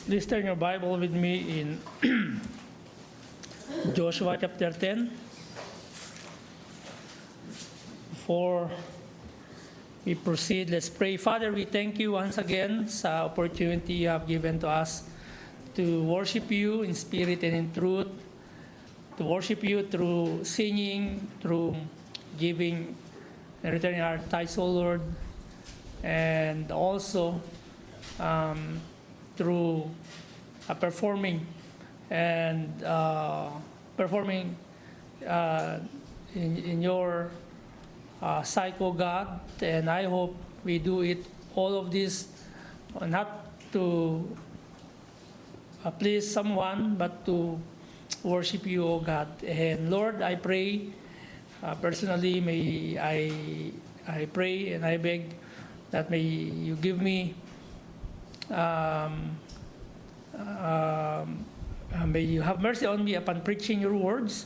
Please turn your Bible with me in Joshua chapter 10. Before we proceed, let's pray. Father, we thank you once again sa opportunity you have given to us to worship you in spirit and in truth, to worship you through singing, through giving and returning our tithes, O Lord, and also through performing in your sight, O God. And I hope we do it, all of this, not to please someone, but to worship you, O God. And Lord, I pray personally, may I pray and I beg that may you give me may you have mercy on me upon preaching your words,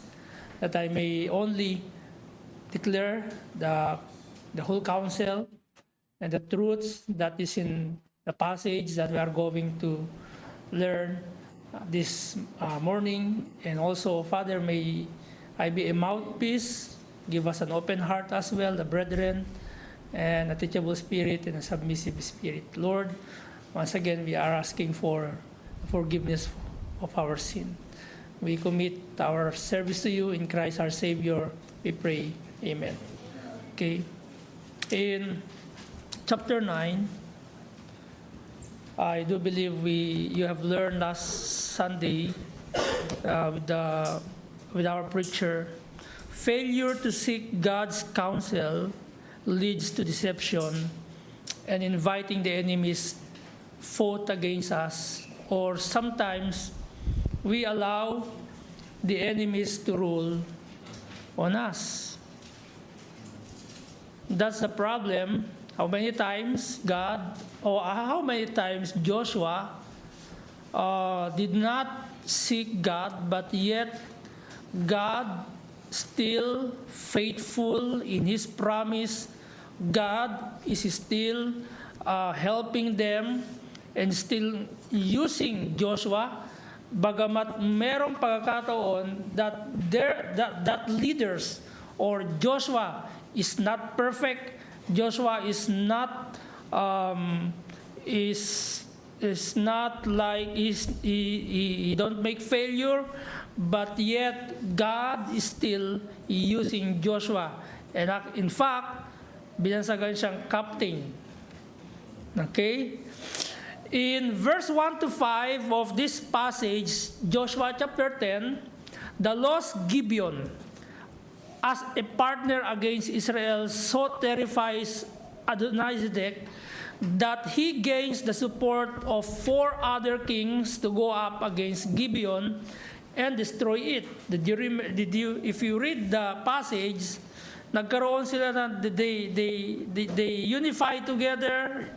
that I may only declare the whole counsel and the truths that is in the passage that we are going to learn this morning. And also, Father, may I be a mouthpiece. Give us an open heart as well, the brethren, and a teachable spirit and a submissive spirit. Lord, once again, we are asking for forgiveness of our sin. We commit our service to you in Christ our Savior. We pray. Amen. Okay. In chapter 9, I do believe you have learned last Sunday with our preacher, failure to seek God's counsel leads to deception and inviting the enemy's fought against us, or sometimes we allow the enemies to rule on us. That's the problem. How many times Joshua did not seek God, but yet God still faithful in His promise. God is still helping them and still using Joshua, bagamat merong pagkakataon that leaders or Joshua is not perfect. Joshua is not he don't make failure, but yet God is still using Joshua. And in fact, binansagan siyang captain. Okay? In verse 1 to 5 of this passage, Joshua chapter 10, the lost Gibeon, as a partner against Israel, so terrifies Adonizedek that he gains the support of 4 other kings to go up against Gibeon and destroy it. If you read the passage, nagkaroon sila na they unify together.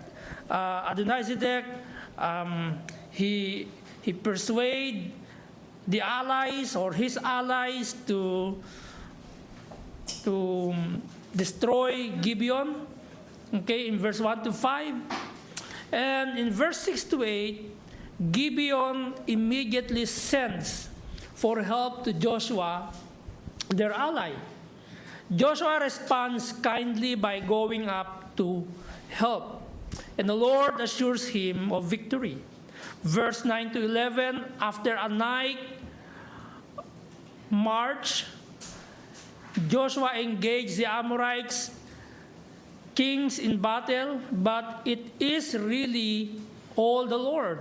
Adonizedek, he persuade the allies or his allies to destroy Gibeon. Okay, in verse 1 to 5. And in verse 6 to 8, Gibeon immediately sends for help to Joshua, their ally. Joshua responds kindly by going up to help, and the Lord assures him of victory. Verse 9 to 11, after a night march, Joshua engaged the Amorites kings in battle, but it is really all the Lord,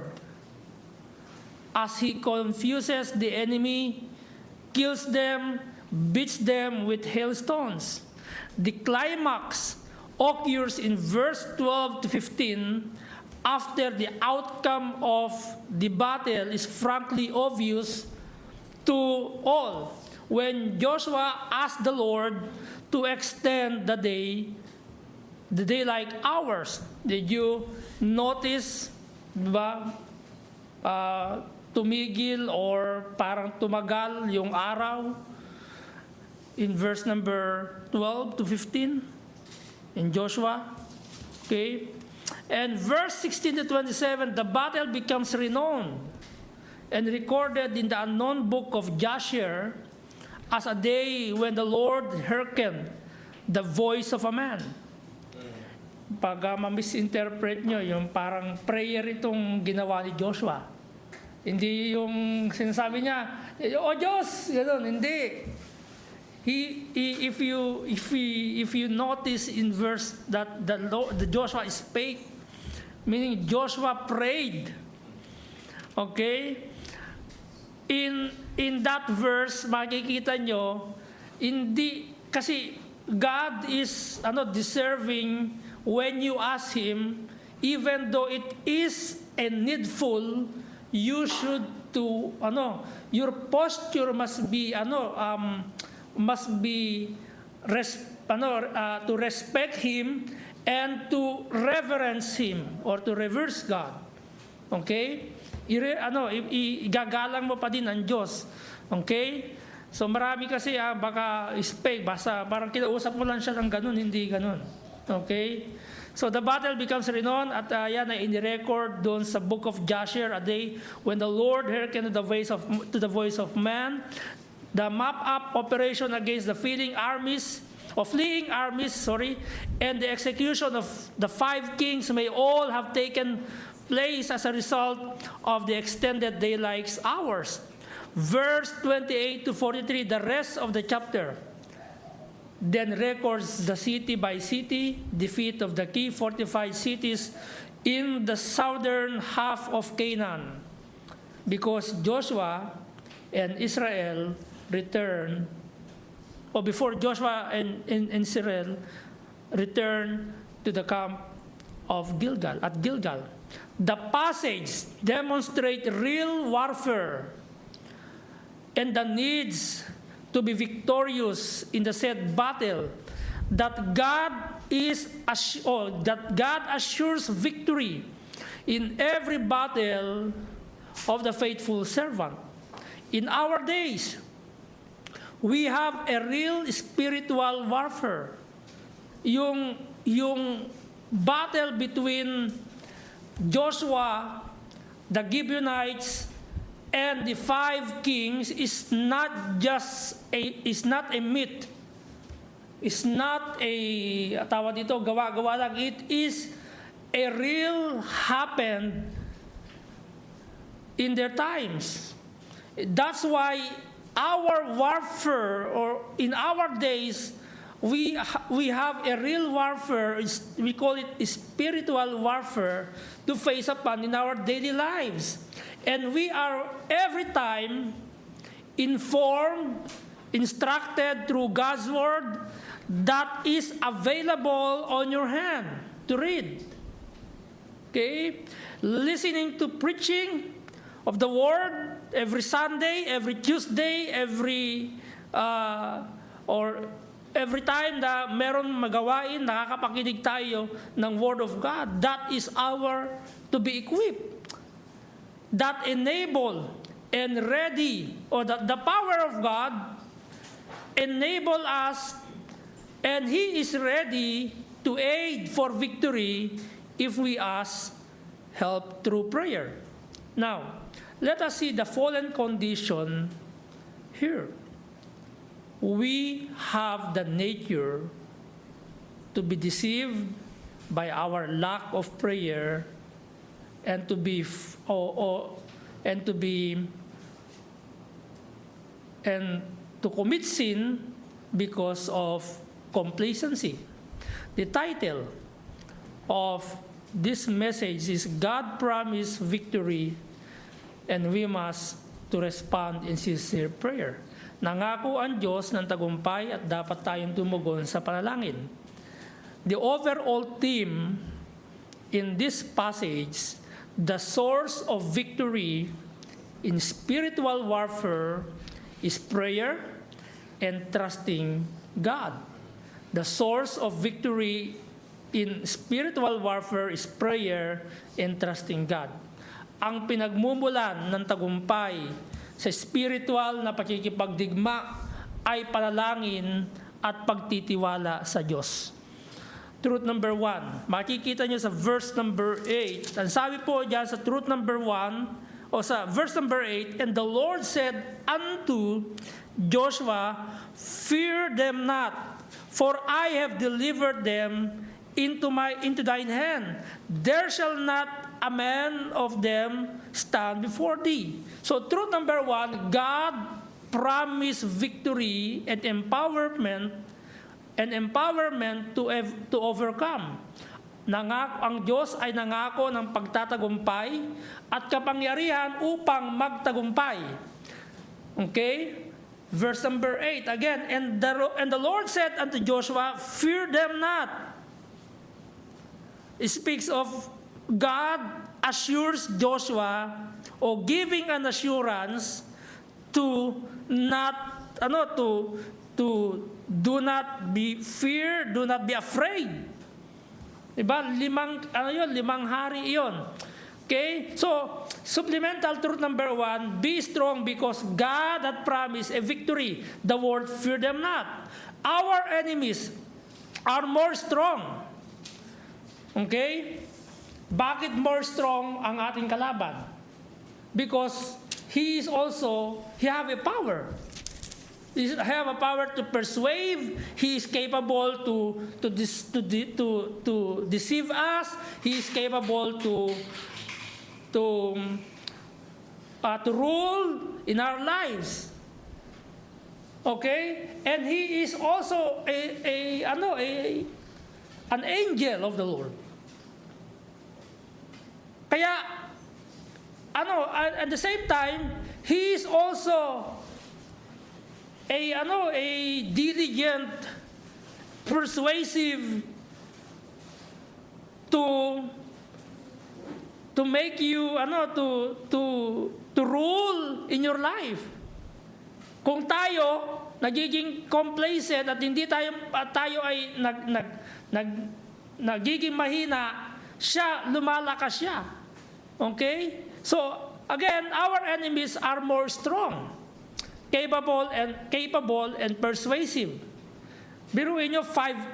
as he confuses the enemy, kills them, beats them with hailstones. The climax occurs in verse 12 to 15, after the outcome of the battle is frankly obvious to all, when Joshua asked the Lord to extend the day like ours. Did you notice, diba, tumigil or parang tumagal yung araw in verse number 12 to 15 in Joshua? Okay? And verse 16 to 27, the battle becomes renowned and recorded in the unknown book of Jasher as a day when the Lord hearkened the voice of a man. Pag ma-misinterpret nyo, yung parang prayer itong ginawa ni Joshua. Hindi yung sinasabi niya, "O Diyos," gano'n, hindi. If you notice in verse that the Joshua spake, meaning Joshua prayed. Okay? In that verse, makikita nyo, hindi, kasi God is deserving when you ask Him, even though it is a needful, you should your posture must be to respect Him and to reverence Him or to reverse God. Okay? Igagalang mo pa din ang Diyos. Okay? So marami kasi baka speak, basta parang kinausap mo lang siya ng ganun, hindi ganun. Okay? So the battle becomes renowned at yan ay in-record doon sa book of Jasher, a day when the Lord hearkened to the voice of man. The map-up operation against the fleeing armies, and the execution of the 5 kings may all have taken place as a result of the extended daylight hours. Verse 28 to 43, the rest of the chapter then records the city by city defeat of the key fortified cities in the southern half of Canaan, because Joshua and Israel returned, or before Joshua and Israel returned to the camp of Gilgal. The passage demonstrates real warfare and the needs to be victorious in the said battle, that God assures victory in every battle of the faithful servant. In our days, we have a real spiritual warfare. Yung battle between Joshua, the Gibeonites, and the 5 kings is not a myth. It's not a tawag dito, gawa-gawa lang. It is a real happened in their times. That's why our warfare, or in our days, we have a real warfare. We call it spiritual warfare to face upon in our daily lives. And we are every time informed, instructed through God's word that is available on your hand to read. Okay? Listening to preaching of the word every Sunday, every Tuesday, every time na meron magawain, nakakapakinig tayo ng word of God. That is our to be equipped. That enable and ready, or the power of God enable us, and He is ready to aid for victory if we ask help through prayer. Now, let us see the fallen condition here. We have the nature to be deceived by our lack of prayer and to commit sin because of complacency. The title of this message is God Promised Victory, and we must to respond in sincere prayer. Nangako ang Diyos ng tagumpay at dapat tayong tumugon sa panalangin. The overall theme in this passage, the source of victory in spiritual warfare is prayer and trusting God. The source of victory in spiritual warfare is prayer and trusting God. Ang pinagmumulan ng tagumpay sa spiritual na pakikipagdigma ay panalangin at pagtitiwala sa Diyos. Truth number 1. Makikita nyo sa verse number 8. Ang sabi po dyan sa truth number 1, o sa verse number 8, and the Lord said unto Joshua, fear them not, for I have delivered them into thine hand. There shall not a man of them stand before thee. So truth number 1, God promised victory and empowerment to overcome. Ang Diyos ay nangako ng pagtatagumpay at kapangyarihan upang magtagumpay. Okay? Verse number 8 again, and the Lord said unto Joshua, fear them not. It speaks of God assures Joshua, or giving an assurance to not to do not be fear, do not be afraid. Diba? Limang hari iyon. Okay? So, supplemental truth number 1, be strong because God had promised a victory. The word fear them not. Our enemies are more strong. Okay? Bakit more strong ang ating kalaban? Because he have a power. He have a power to persuade. He is capable to deceive us. He is capable to rule in our lives. Okay, and he is also an angel of the Lord. Kaya at the same time, he is also a diligent, persuasive to make you to rule in your life. Kung tayo nagiging complacent at hindi tayo ay nagiging mahina, lumalakas siya. Okay? So again, our enemies are more strong. Capable and persuasive. Biruin nyo, 5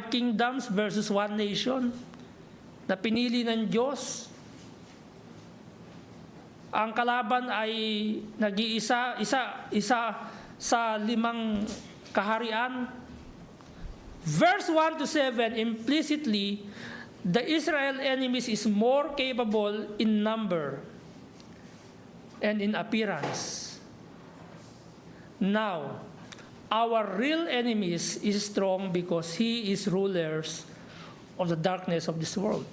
kingdoms versus 1 nation na pinili ng Diyos. Ang kalaban ay nag-iisa sa 5 kaharian. Verse 1 to 7, implicitly, the Israel enemies is more capable in number and in appearance. Now, our real enemies is strong because he is rulers of the darkness of this world.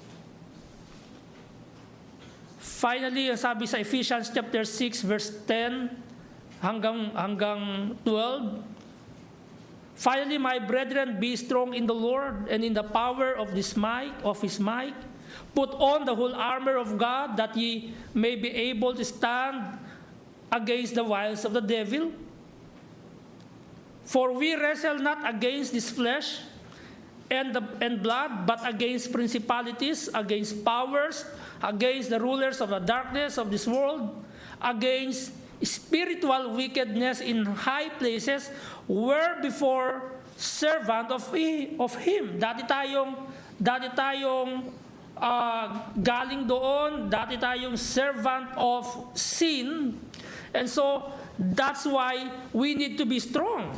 Finally, sabi sa Ephesians chapter 6 verse 10 hanggang 12, finally, my brethren, be strong in the Lord and in the power of his might. Put on the whole armor of God, that ye may be able to stand against the wiles of the devil. For we wrestle not against this flesh and blood, but against principalities, against powers, against the rulers of the darkness of this world, against spiritual wickedness in high places, were before servant of him. Dati tayong galing doon, dati tayong servant of sin. And so that's why we need to be strong.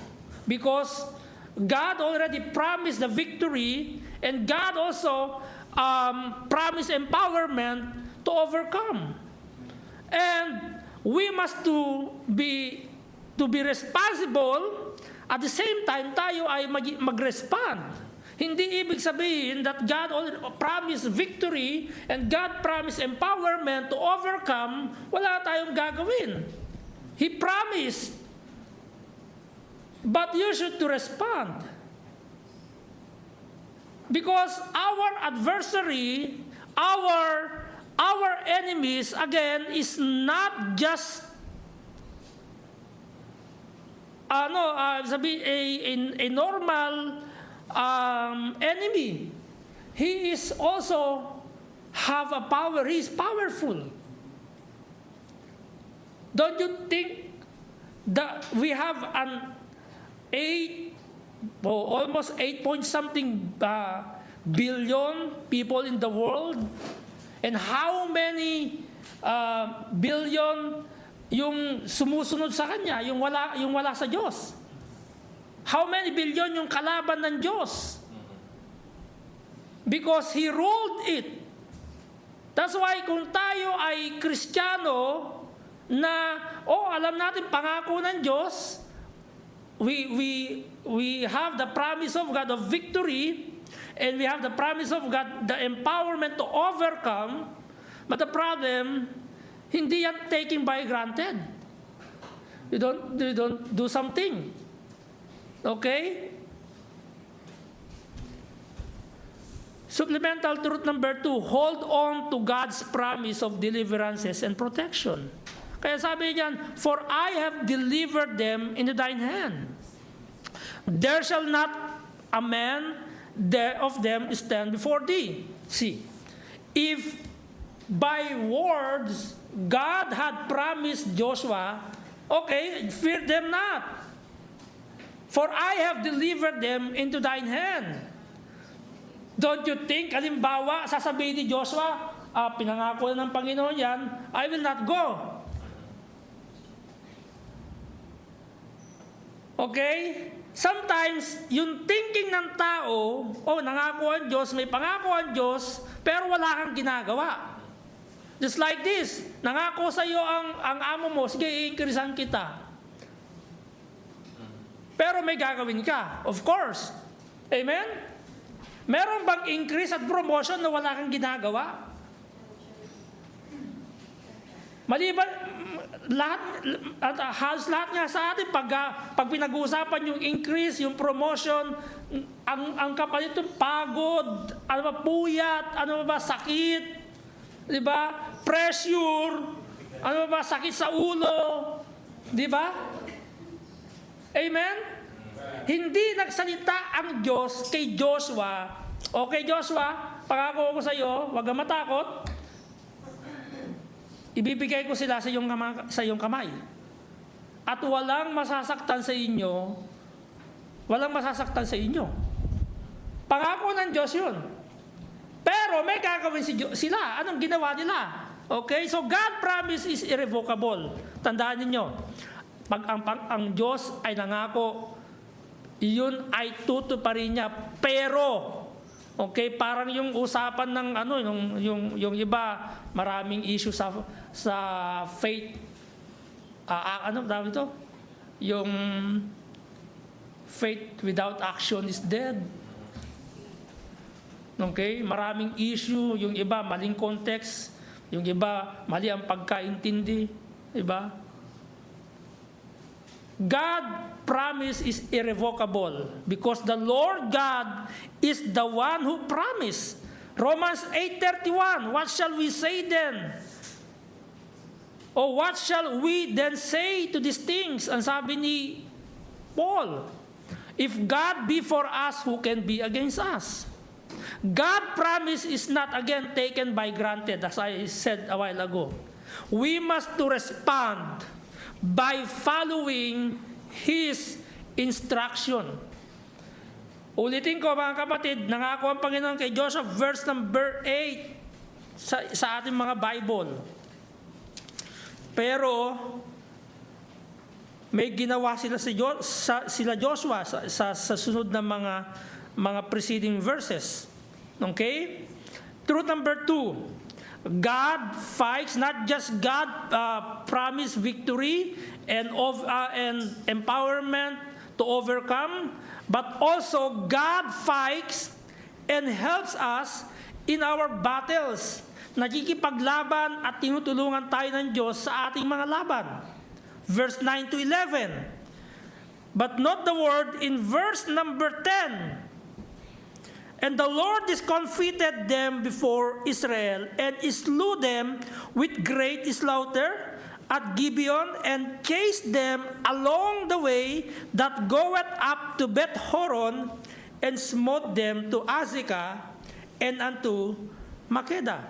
Because God already promised the victory, and God also promised empowerment to overcome. And we must be responsible. At the same time, tayo ay mag-respond. Hindi ibig sabihin that God already promised victory and God promised empowerment to overcome, wala tayong gagawin. He promised. But you should to respond. Because our adversary, our enemies, again, is not just a normal enemy. He is also have a power. He is powerful. Don't you think that we have almost 8 point something billion people in the world. And how many billion yung sumusunod sa kanya, yung wala sa Diyos? How many billion yung kalaban ng Diyos? Because He ruled it. That's why kung tayo ay Kristiyano na, alam natin pangako ng Diyos, we have the promise of God of victory, and we have the promise of God, the empowerment to overcome. But the problem, hindi yan taken by granted. You don't do something. Okay? Supplemental truth number 2, hold on to God's promise of deliverances and protection. Kaya sabi niyan, for I have delivered them into thine hand. There shall not a man of them stand before thee. See, if by words God had promised Joshua, okay, fear them not. For I have delivered them into thine hand. Don't you think, halimbawa, sasabihin ni Joshua, pinangako na ng Panginoon yan, I will not go. Okay? Sometimes, yung thinking ng tao, nangako ang Diyos, may pangako ang Diyos, pero wala kang ginagawa. Just like this, nangako sa iyo ang amo mo, sige, i-increasean kita. Pero may gagawin ka, of course. Amen? Meron bang increase at promotion na wala kang ginagawa? Maliban, halos lahat nga sa atin, pag pinag-uusapan yung increase, yung promotion, ang kapalit yung pagod, puyat, sakit, di ba? Pressure, sakit sa ulo, di ba? Amen? Hindi nagsalita ang Diyos kay Joshua, okay Joshua, pangako ko sa iyo, huwag kang matakot, ibibigay ko sila sa iyong kamay. At walang masasaktan sa inyo, walang masasaktan sa inyo. Pangako ng Diyos yun. Pero may gagawin sila. Anong ginawa nila? Okay? So God promise is irrevocable. Tandaan ninyo, pag ang Diyos ay nangako, iyon ay tutuparin niya. Pero, okay, parang yung usapan ng yung iba, maraming issue sa faith. Tawag ito? Yung faith without action is dead. Okay? Maraming issue, yung iba maling context, yung iba mali ang pagkaintindi, diba? God promise is irrevocable because the Lord God is the one who promised. Romans 8:31, what shall we say then? Or what shall we then say to these things? Ang sabi ni Paul, if God be for us, who can be against us? God promise is not again taken by granted, as I said a while ago. We must to respond by following His instruction. Ulitin ko mga kapatid, nangako ang Panginoon kay Joshua, verse number 8 sa ating mga Bible. Pero may ginawa sila Joshua sa sunod na mga preceding verses. Okay? Truth number 2. God fights, not just God promise victory and empowerment to overcome, but also God fights and helps us in our battles. Nakikipaglaban at tinutulungan tayo ng Diyos sa ating mga laban. Verse 9 to 11. But not the word in verse number 10. And the Lord discomfited them before Israel, and slew them with great slaughter at Gibeon, and chased them along the way that goeth up to Beth Horon, and smote them to Azekah and unto Makkedah.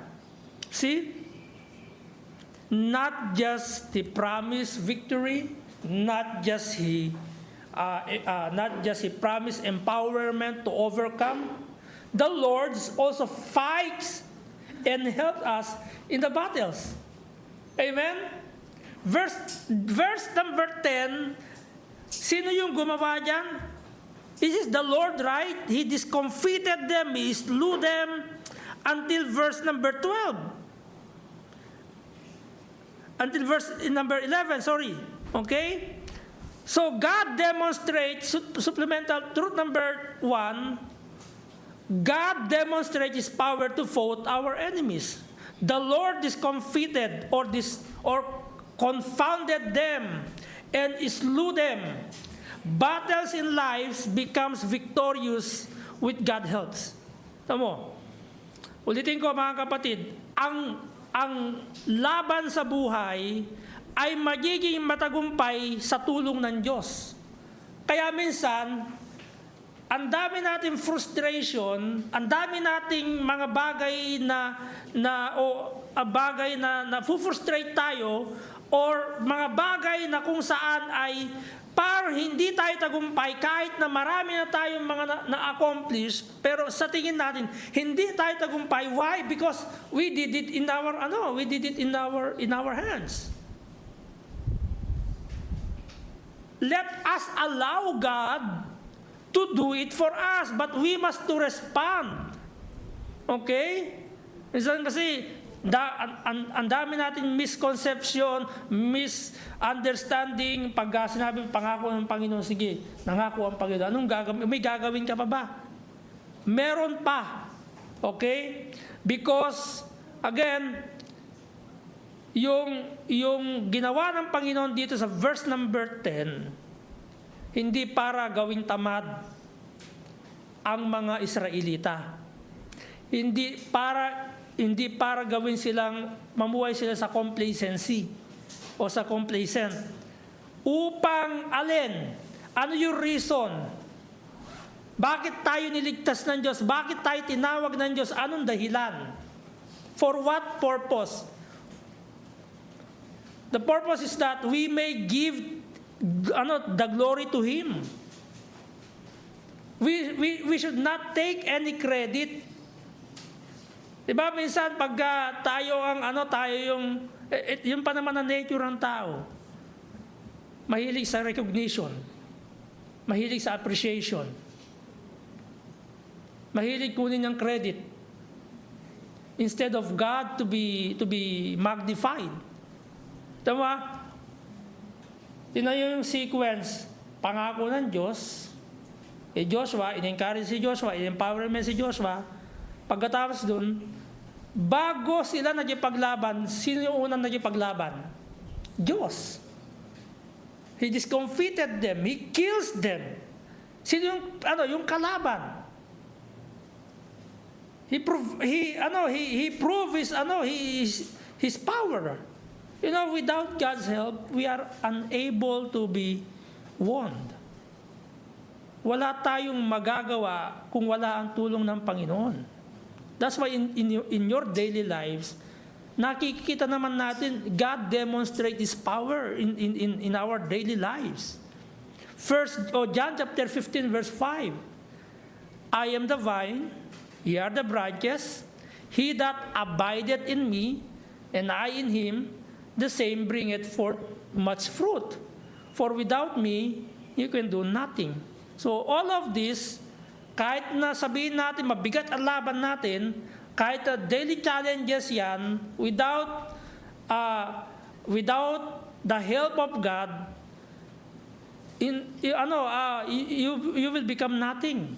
See? Not just the promised victory, not just He not just He promised empowerment to overcome. The Lord also fights and helps us in the battles. Amen? Verse number 10, sino yung gumawa dyan? This is the Lord, right? He discomfited them, He slew them, until verse number 12. Until verse number 11, sorry. Okay? So God demonstrates, supplemental truth number 1, God demonstrates His power to fight our enemies. The Lord discomfited or confounded them and slew them. Battles in lives becomes victorious with God's help. Tamo. Ulitin ko mga kapatid, ang laban sa buhay ay magiging matagumpay sa tulong ng Diyos. Kaya minsan, ang dami nating frustration, ang dami nating mga bagay na frustrate tayo, or mga bagay na kung saan ay hindi tayo tagumpay kahit na marami na tayong mga na-accomplish, pero sa tingin natin hindi tayo tagumpay. Why? Because we did it in our hands. Let us allow God to do it for us, but we must to respond. Okay? Minsan kasi ang dami nating misconception, misunderstanding. Pag sinabi pangako ng Panginoon, sige, nangako ang Panginoon. Anong gagawin? May gagawin ka pa ba? Meron pa. Okay? Because, again, yung ginawa ng Panginoon dito sa verse number 10, hindi para gawing tamad ang mga Israelita. Hindi para gawin silang, mamuhay sila sa complacency o sa complacent. Upang alin? Ano yung reason? Bakit tayo niligtas ng Diyos? Bakit tayo tinawag ng Diyos? Anong dahilan? For what purpose? The purpose is that we may give the glory to Him. We should not take any credit. Diba minsan pag tayo yung pa naman ang nature ng tao, mahilig sa recognition, mahilig sa appreciation, mahilig kunin ng credit instead of God to be magnified. Tama? Tingnan yung sequence, pangako ng Diyos, Joshua, in-encourage si Joshua, in-empowerment si Joshua. Pagkatapos dun, bago sila nagipaglaban, sino yung unang nagipaglaban? Diyos. He discomfited them. He kills them. Sino yung kalaban? He proved his power. Without God's help, we are unable to be won. Wala tayong magagawa kung wala ang tulong ng Panginoon. That's why in your daily lives, nakikita naman natin God demonstrate His power in our daily lives. John chapter 15 verse 5. I am the vine, ye are the branches. He that abideth in me, and I in him, the same bringeth forth much fruit. For without me, you can do nothing. So all of this, kahit na sabihin natin mabigat ang laban natin, kahit daily challenges yan, without the help of God, you will become nothing.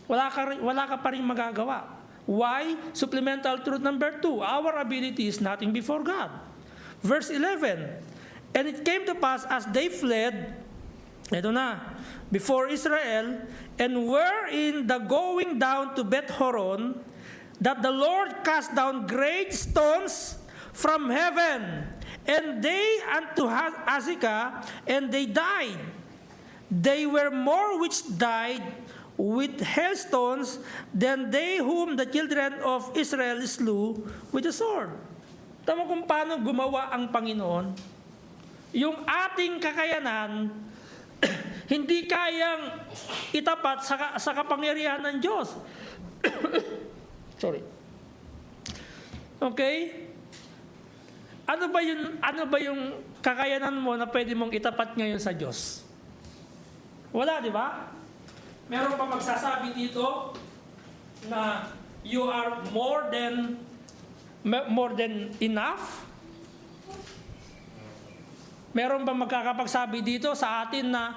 Wala ka pa rin magagawa. Why? Supplemental truth number 2, our ability is nothing before God. Verse 11, and it came to pass as they fled, ito na, before Israel, and were in the going down to Beth-horon, that the Lord cast down great stones from heaven, and they unto Azekah, and they died. They were more which died with hailstones than they whom the children of Israel slew with the sword. Tama kung paano gumawa ang Panginoon. Yung ating kakayanan, hindi kayang itapat sa kapangyarihan ng Diyos. Sorry. Okay? Ano ba yung kakayanan mo na pwede mong itapat ngayon sa Diyos? Wala, di ba? Meron pa magsasabi dito na you are more than enough. Meron ba magkakapagsabi dito sa atin na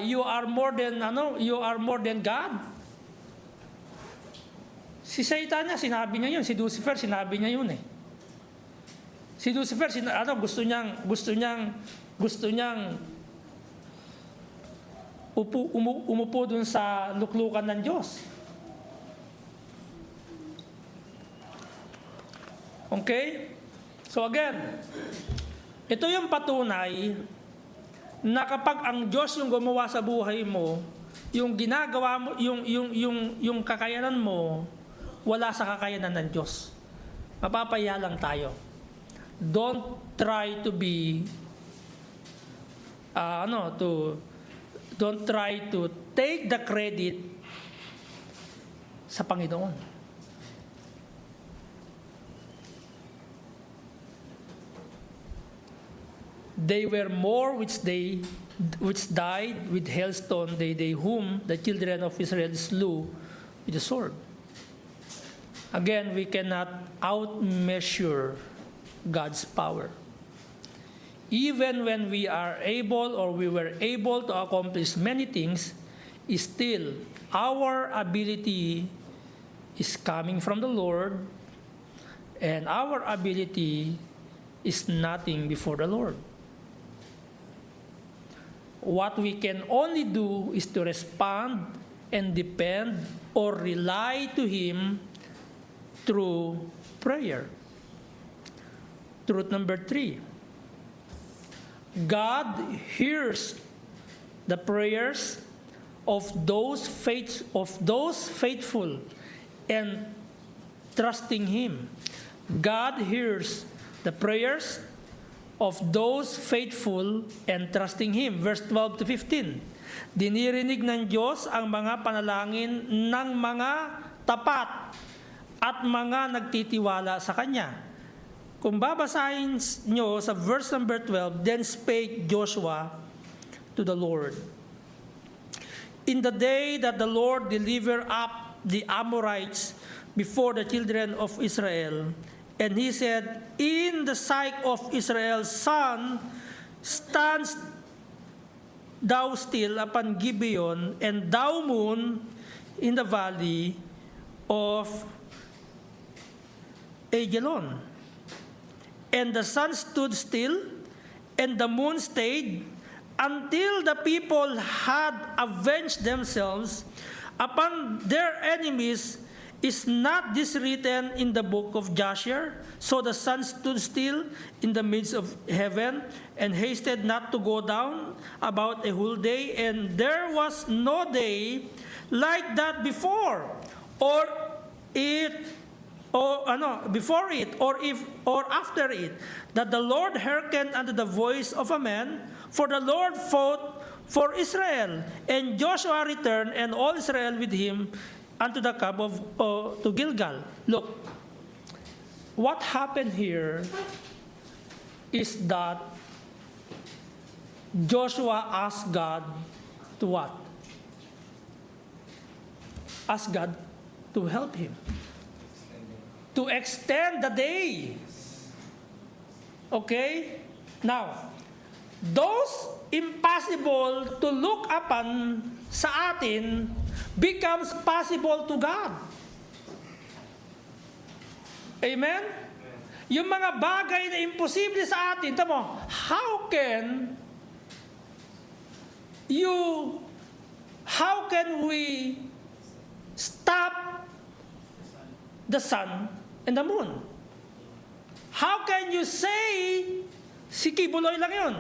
you are more than God? Si Satan niya, sinabi niya yun. Si Lucifer, sinabi niya yun eh. Si Lucifer, gusto niyang umupo dun sa luklukan ng Diyos. Okay? So again, ito yung patunay na kapag ang Diyos yung gumawa sa buhay mo, yung ginagawa mo, yung kakayanan mo, wala sa kakayanan ng Diyos. Mapapaya lang tayo. Don't try to be don't try to take the credit sa Panginoon. They were more which died with hailstone, they whom the children of Israel slew with the sword. Again, we cannot outmeasure God's power. Even when we were able to accomplish many things, still our ability is coming from the Lord, and our ability is nothing before the Lord. What we can only do is to respond and depend or rely to Him through prayer. Truth number 3. God hears the prayers of those faithful and trusting Him. God hears the prayers of those faithful and trusting Him. Verse 12 to 15. Dinirinig ng Diyos ang mga panalangin ng mga tapat at mga nagtitiwala sa Kanya. Kung babasahin nyo sa verse number 12, then spake Joshua to the Lord. In the day that the Lord delivered up the Amorites before the children of Israel, and he said, in the sight of Israel's son, stands thou still upon Gibeon, and thou moon in the valley of Ajalon. And the sun stood still, and the moon stayed, until the people had avenged themselves upon their enemies. Is not this written in the book of Jasher? So the sun stood still in the midst of heaven, and hasted not to go down about a whole day, and there was no day like that before, or after it, that the Lord hearkened unto the voice of a man, for the Lord fought for Israel. And Joshua returned, and all Israel with him, unto the camp to Gilgal. Look, what happened here is that Joshua asked God to what? Ask God to help him. To extend the day. Okay? Now, those impossible to look upon sa atin becomes possible to God. Amen? Yung mga bagay na imposible sa atin, tamo, how can we stop the sun and the moon? How can you say, si Kibuloy lang yun?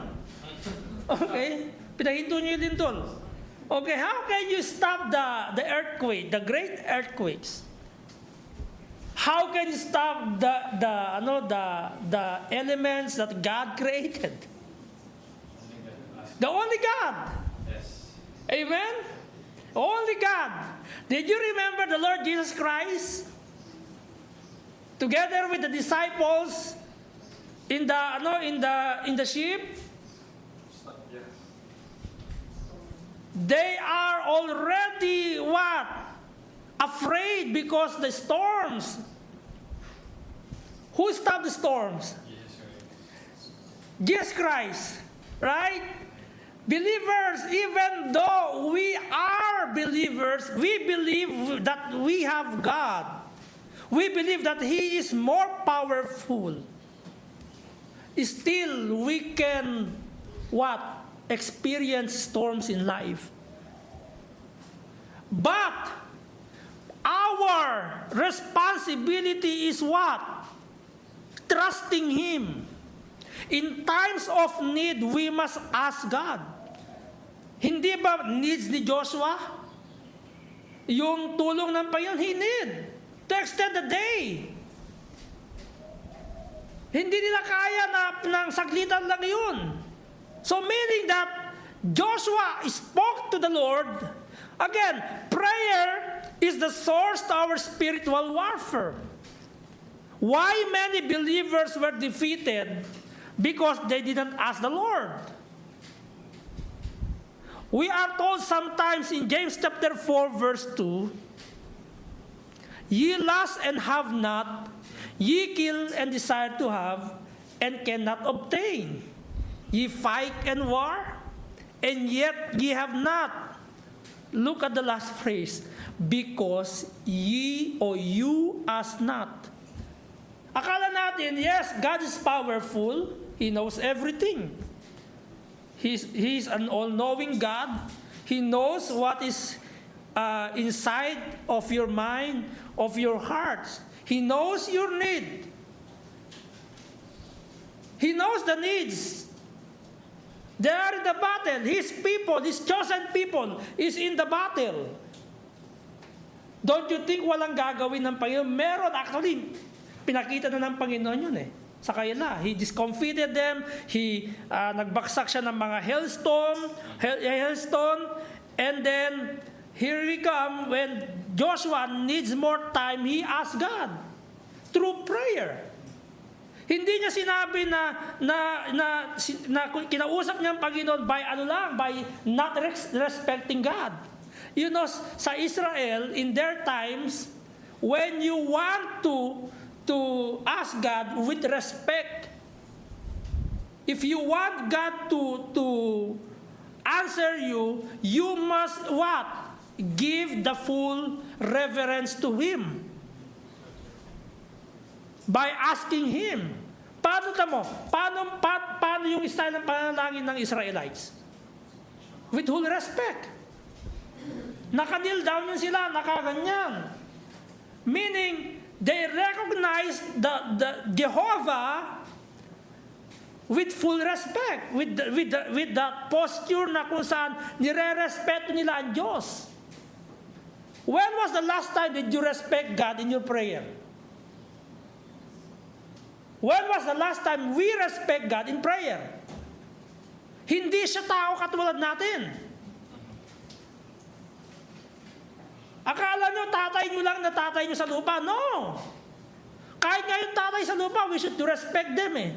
Okay? Pinahinto niyo din tol. Okay, how can you stop the earthquake, the great earthquakes? How can you stop the elements that God created? The only God. Yes. Amen? Only God. Did you remember the Lord Jesus Christ? Together with the disciples in the ship, they are already what? Afraid because the storms. Who stopped the storms? Jesus Christ. Right? Believers, even though we are believers, we believe that we have God. We believe that He is more powerful. Still, we can, what? Experience storms in life. But, our responsibility is what? Trusting Him. In times of need, we must ask God. Hindi ba needs ni Joshua? Yung tulong ng Panginoon, he need to extend the day. Hindi nila kaya ng saglitan lang yun. So meaning that Joshua spoke to the Lord. Again, prayer is the source to our spiritual warfare. Why many believers were defeated? Because they didn't ask the Lord. We are told sometimes in James chapter 4 verse 2, ye lust and have not, ye kill and desire to have, and cannot obtain. Ye fight and war, and yet ye have not. Look at the last phrase, because ye or you ask not. Akala natin, yes, God is powerful. He knows everything. He's an all-knowing God. He knows what is inside of your mind, of your heart. He knows your need. He knows the needs. They are in the battle. His people, His chosen people, is in the battle. Don't you think walang gagawin ng Panginoon? Meron, actually, pinakita na ng Panginoon yun eh. Sa kanila. He discomfited them. He nagbaksak siya ng mga hailstone. And then, here we come, when Joshua needs more time, he asks God through prayer. Hindi niya sinabi na kinausap niya ang Panginoon by not respecting God. You know, sa Israel, in their times, when you want to ask God with respect. If you want God to answer you, you must what? Give the full reverence to Him. By asking Him. Paano yung style ng panalangin ng Israelites? With full respect. Naka-kneel down yun sila, nakaganyan. Meaning, they recognize the Jehovah with full respect, with that posture na kung saan nire-respeto nila ang Diyos. When was the last time did you respect God in your prayer? When was the last time we respect God in prayer? Hindi siya tao katulad natin. Akala nyo, tatay nyo lang na tatay nyo sa lupa. No! Kahit nga yung tatay sa lupa, we should respect them eh.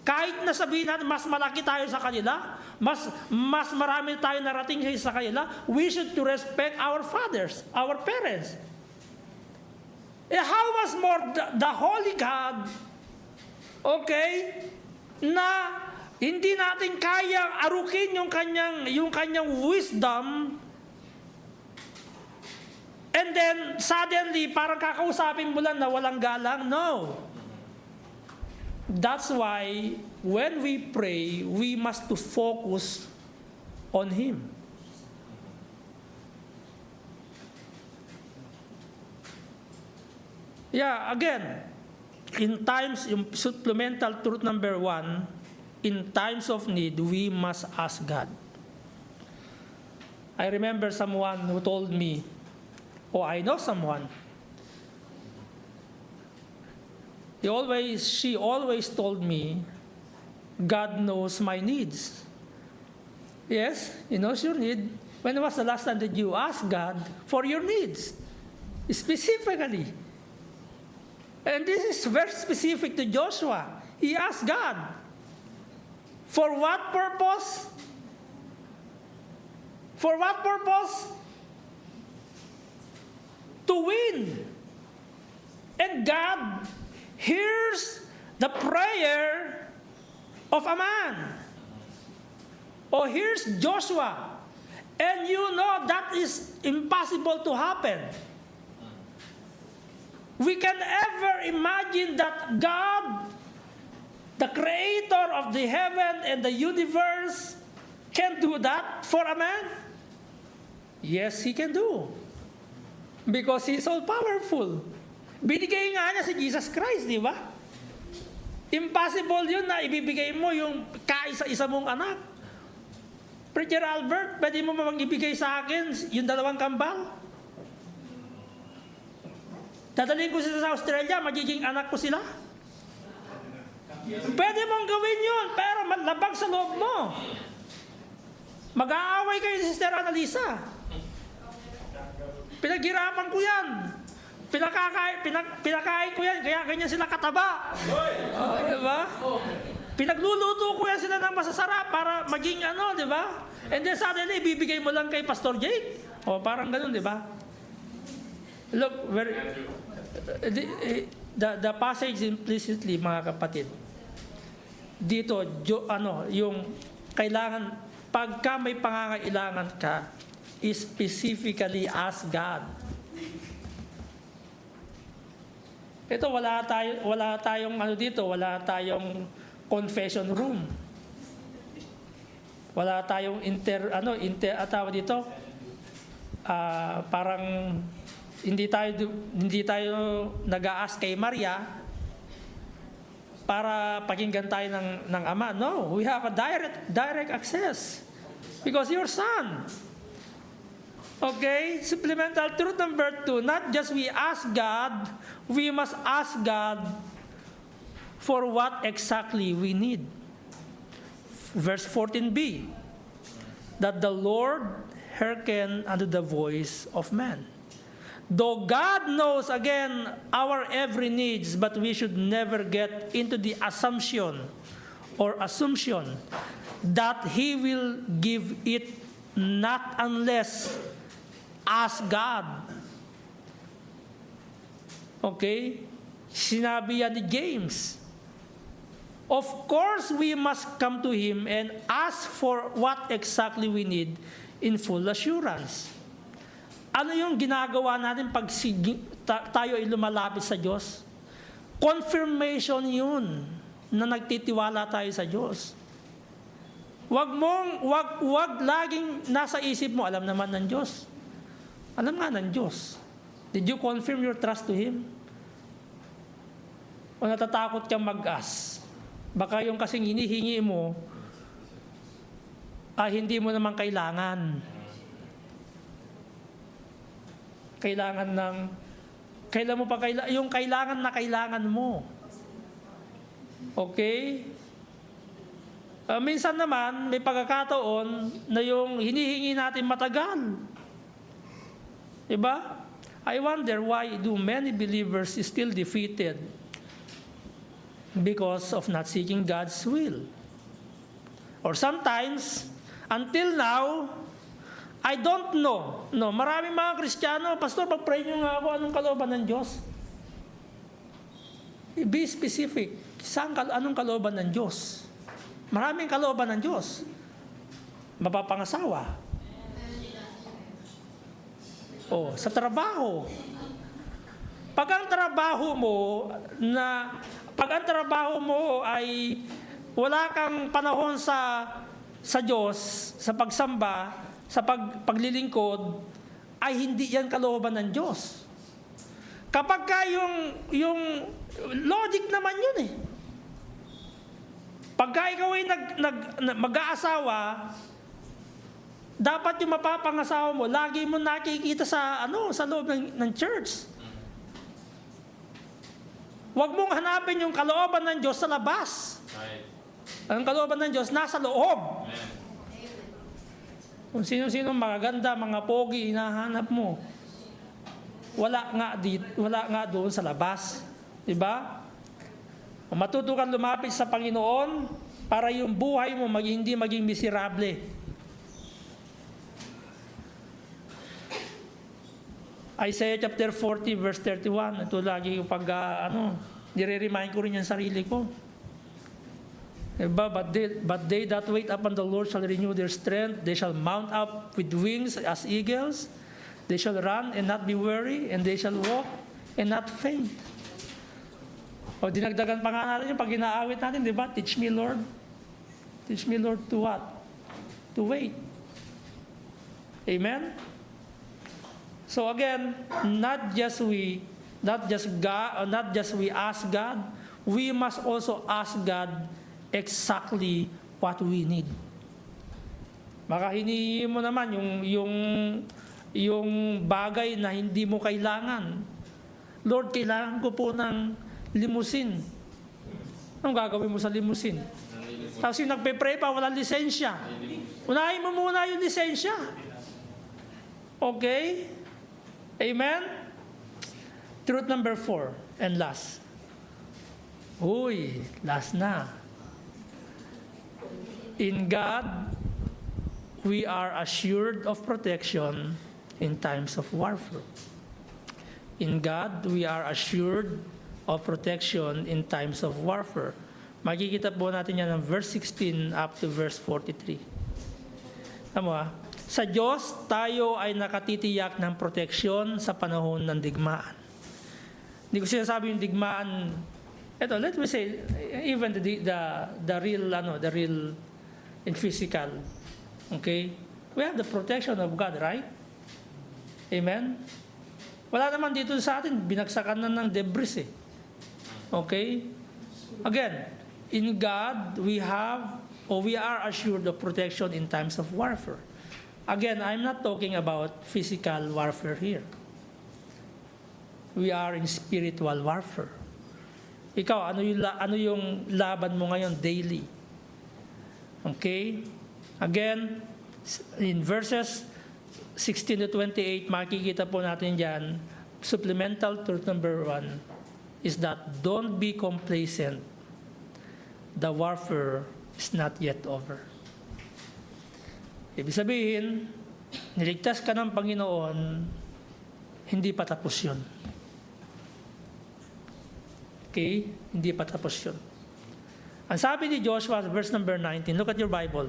Kahit na sabihin natin, mas malaki tayo sa kanila, mas marami tayo narating sa kanila, we should to respect our fathers, our parents. How much more the Holy God, okay, na hindi natin kayang arukin yung kanyang wisdom. And then, suddenly, parang kakausapin mo lang na walang galang. No. That's why, when we pray, we must to focus on Him. Yeah, again, in times, yung supplemental truth number 1, in times of need, we must ask God. I remember someone who told me, I know someone. She always told me, God knows my needs. Yes, He knows your need. When was the last time that you asked God for your needs? Specifically. And this is very specific to Joshua. He asked God. For what purpose? For what purpose? To win. And God hears the prayer of a man. Oh, here's Joshua. And you know that is impossible to happen. We can ever imagine that God, the creator of the heaven and the universe, can do that for a man? Yes, He can do. Because He's all-powerful. Binigay nga niya si Jesus Christ, di ba? Impossible yun na ibibigay mo yung kaisa-isa mong anak. Preacher Albert, pwede mo mamang ibigay sa akin yung 2 kambal? Dadalhin ko sila sa Australia, magiging anak ko sila? Pwede mong gawin yun, pero labag sa loob mo. Mag-aaway kayo ni Sister Annalisa. Pinaghirapan ko yan. Pinakain ko yan, kaya ganyan sila kataba. Diba? Pinagluluto ko yan sila ng masasarap para maging di ba? And then suddenly, ibibigay mo lang kay Pastor Jake. O, parang ganun, di ba? Look, the passage implicitly, mga kapatid, dito, yung kailangan, pagka may pangangailangan ka, specifically ask God. Ito, wala tayong dito, wala tayong confession room. Wala tayong tawag dito, parang hindi tayo nag-a-ask kay Maria para pakinggan tayo ng Ama. No, we have a direct access because your Son. Okay, supplemental truth number 2, not just we ask God, we must ask God for what exactly we need. Verse 14b, that the Lord hearken unto the voice of man. Though God knows, again, our every needs, but we should never get into the assumption that He will give it not unless ask God. Okay? Sinabi yan ni James. Of course, we must come to Him and ask for what exactly we need in full assurance. Ano yung ginagawa natin pag tayo ay lumalapit sa Diyos? Confirmation yun na nagtitiwala tayo sa Diyos. Wag laging nasa isip mo, alam naman ng Diyos. Alam nga ng Diyos. Did you confirm your trust to Him? O natatakot kang mag-ask? Baka yung kasing hinihingi mo, hindi mo naman kailangan. Kailan mo pa yung kailangan na kailangan mo. Okay? Minsan naman, may pagkakataon na yung hinihingi natin matagal. Diba? I wonder why do many believers still defeated because of not seeking God's will. Or sometimes, until now, I don't know. No, maraming mga Kristiyano, Pastor, pag-pray nyo nga ako, anong kalooban ng Diyos? Be specific. Anong kalooban ng Diyos? Maraming kalooban ng Diyos. Mapapangasawa. Sa trabaho. Pag ang trabaho mo ay wala kang panahon sa Diyos, sa pagsamba, sa paglilingkod, ay hindi yan kalooban ng Diyos. Kapag ka yung logic naman yun eh. Pagka ikaw ay mag-aasawa, dapat yung mapapangasawa mo, lagi mo nakikita sa loob ng church. Huwag mong hanapin yung kalooban ng Diyos sa labas. Ang kalooban ng Diyos nasa loob. Kung sino-sino magaganda, mga pogi, hinahanap mo. Wala nga doon sa labas. Diba? Matuto kang lumapit sa Panginoon para yung buhay mo hindi maging miserable. Isaiah chapter 40 verse 31. Ito lagi yung nire-remind ko rin yung sarili ko. Diba? But they that wait upon the Lord shall renew their strength. They shall mount up with wings as eagles. They shall run and not be weary, and they shall walk and not faint. O dinagdagan pa nga natin yung pag ginaawit natin, di ba? Teach me, Lord. Teach me, Lord, to what? To wait. Amen? So again, not just we ask God, we must also ask God exactly what we need. Baka hinihingi mo naman yung bagay na hindi mo kailangan. Lord, kailangan ko po ng limousine. Anong gagawin mo sa limousine? Tapos yung nagpe-pray pa, walang lisensya. Unahin mo muna yung lisensya. Okay? Amen? Truth number 4 and last. Last na. In God, we are assured of protection in times of warfare. In God, we are assured of protection in times of warfare. Makikita po natin yan ng verse 16 up to verse 43. Tama? Sa Diyos, tayo ay nakatitiyak ng proteksyon sa panahon ng digmaan. Hindi ko sinasabi yung digmaan, let me say, even the real and physical. Okay? We have the protection of God, right? Amen? Wala naman dito sa atin, binagsakan na ng debris eh. Okay? Again, in God, we are assured of protection in times of warfare. Again, I'm not talking about physical warfare here. We are in spiritual warfare. Ikaw, ano yung laban mo ngayon daily? Okay? Again, in verses 16 to 28, makikita po natin dyan, supplemental truth number 1 is that don't be complacent. The warfare is not yet over. Ibig sabihin, niligtas ka ng Panginoon, hindi pa tapos yun. Okay? Hindi pa tapos yun. Ang sabi ni Joshua, verse number 19, look at your Bible.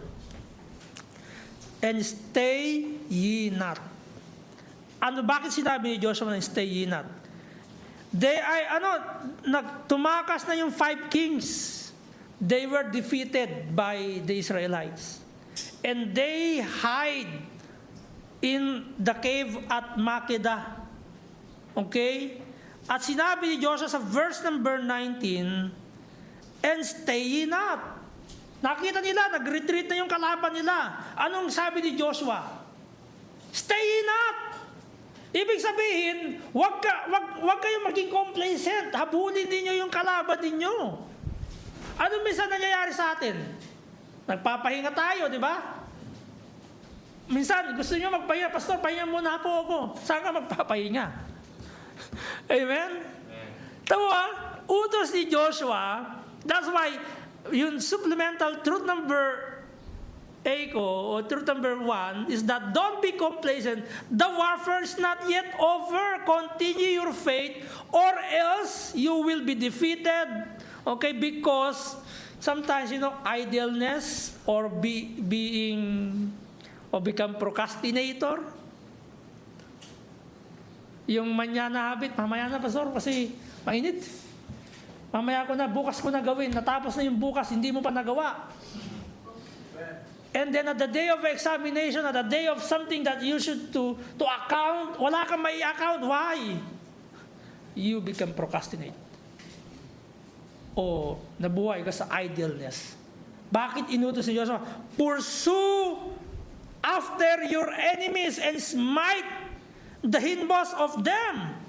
And stay ye not. Bakit sinabi ni Joshua na stay ye not? Tumakas na yung 5 kings. They were defeated by the Israelites. And they hide in the cave at Makkedah. Okay? At sinabi ni Joshua sa verse number 19, and stay ye not. Nakita nila, nag-retreat na yung kalaban nila. Anong sabi ni Joshua? Stay ye not. Ibig sabihin, wag kayong maging complacent. Habulin ninyo yung kalaban ninyo. Ano minsan nangyayari sa atin? Nagpapahinga tayo, di ba? Minsan, gusto nyo magpahinga, Pastor, pahinga muna po ako. Saan ka magpapahinga? Amen? Tawa, utos ni Joshua, that's why, yung supplemental truth number 8 or truth number 1 is that don't be complacent. The warfare is not yet over. Continue your faith or else you will be defeated. Okay, because sometimes, idleness or become procrastinator. Yung manyana habit, mamaya na, Pastor, kasi mainit. Mamaya bukas ko na gawin. Natapos na yung bukas, hindi mo pa nagawa. And then at the day of examination, at the day of something that you should to account, wala kang may account. Why? You become procrastinate. O nabuhay ka sa idleness. Bakit inutos ni Joshua? Pursue after your enemies and smite the hindmost of them.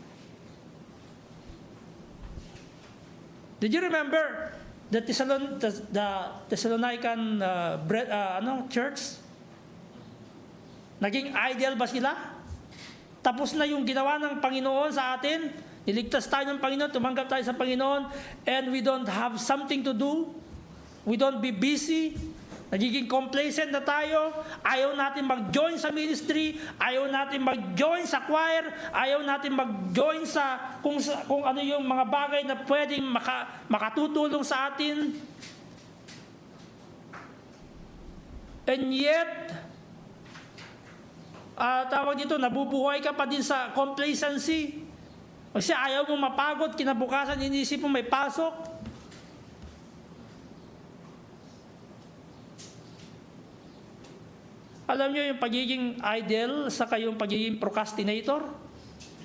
Did you remember the Thessalonican church? Naging idol ba sila? Tapos na yung ginawa ng Panginoon sa atin. Niligtas tayo ng Panginoon, tumanggap tayo sa Panginoon, and we don't have something to do. We don't be busy. Nagiging complacent na tayo. Ayaw natin mag-join sa ministry. Ayaw natin mag-join sa choir. Ayaw natin mag-join sa kung ano yung mga bagay na pwedeng makatutulong sa atin. And yet, tawag dito, nabubuhay ka pa din sa complacency. Kasi ayaw mo mapagod, kinabukasan, inisip mo may pasok. Alam nyo yung pagiging idle sa kayong pagiging procrastinator?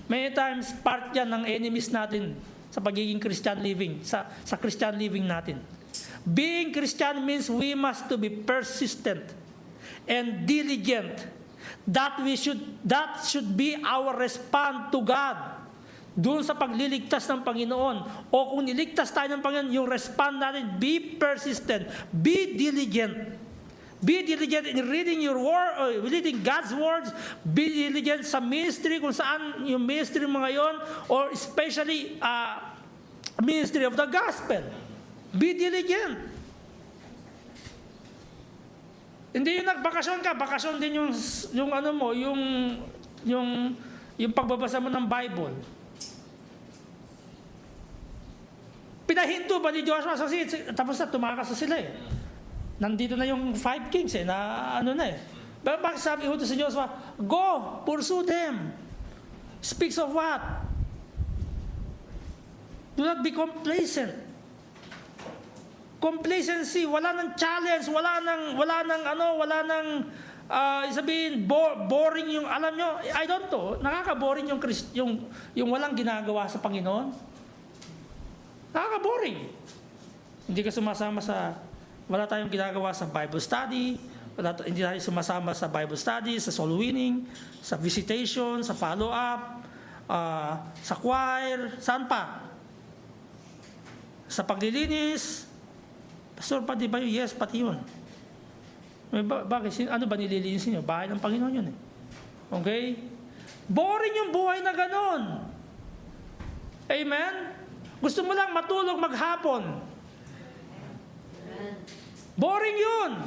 Many times, part yan ng enemies natin sa pagiging Christian living, sa Christian living natin. Being Christian means we must to be persistent and diligent. That should be our response to God. Doon sa pagliligtas ng Panginoon. O kung niligtas tayo ng Panginoon, yung response natin, be persistent, be diligent. Be diligent in reading your word, reading God's words. Be diligent sa ministry, kung saan yung ministry mo ngayon, or especially ministry of the gospel. Be diligent. Hindi yung nagbakasyon ka, bakasyon din yung ano mo, yung pagbabasa mo ng Bible. Pinahinto ba ni Joshua sa tapos na tumakas na sila eh. Nandito na yung 5 kings eh, na ano na eh. Bakit sabi ito si Joshua, go, pursue them. Speaks of what? Do not be complacent. Complacency, wala nang challenge, wala nang sabihin boring yung, alam nyo, I don't know, nakaka-boring yung walang ginagawa sa Panginoon. Nakaka-boring. Hindi ka sumasama wala tayong ginagawa sa Bible study, hindi tayo sumasama sa Bible study, sa soul winning, sa visitation, sa follow-up, sa choir, saan pa? Sa paglilinis. Pastor, pati ba yun? Yes, pati yun. Bakit? Ano ba nililinisin nyo? Bahay ng Panginoon yun eh. Okay? Boring yung buhay na ganon. Amen? Gusto mo lang matulog maghapon. Boring yun.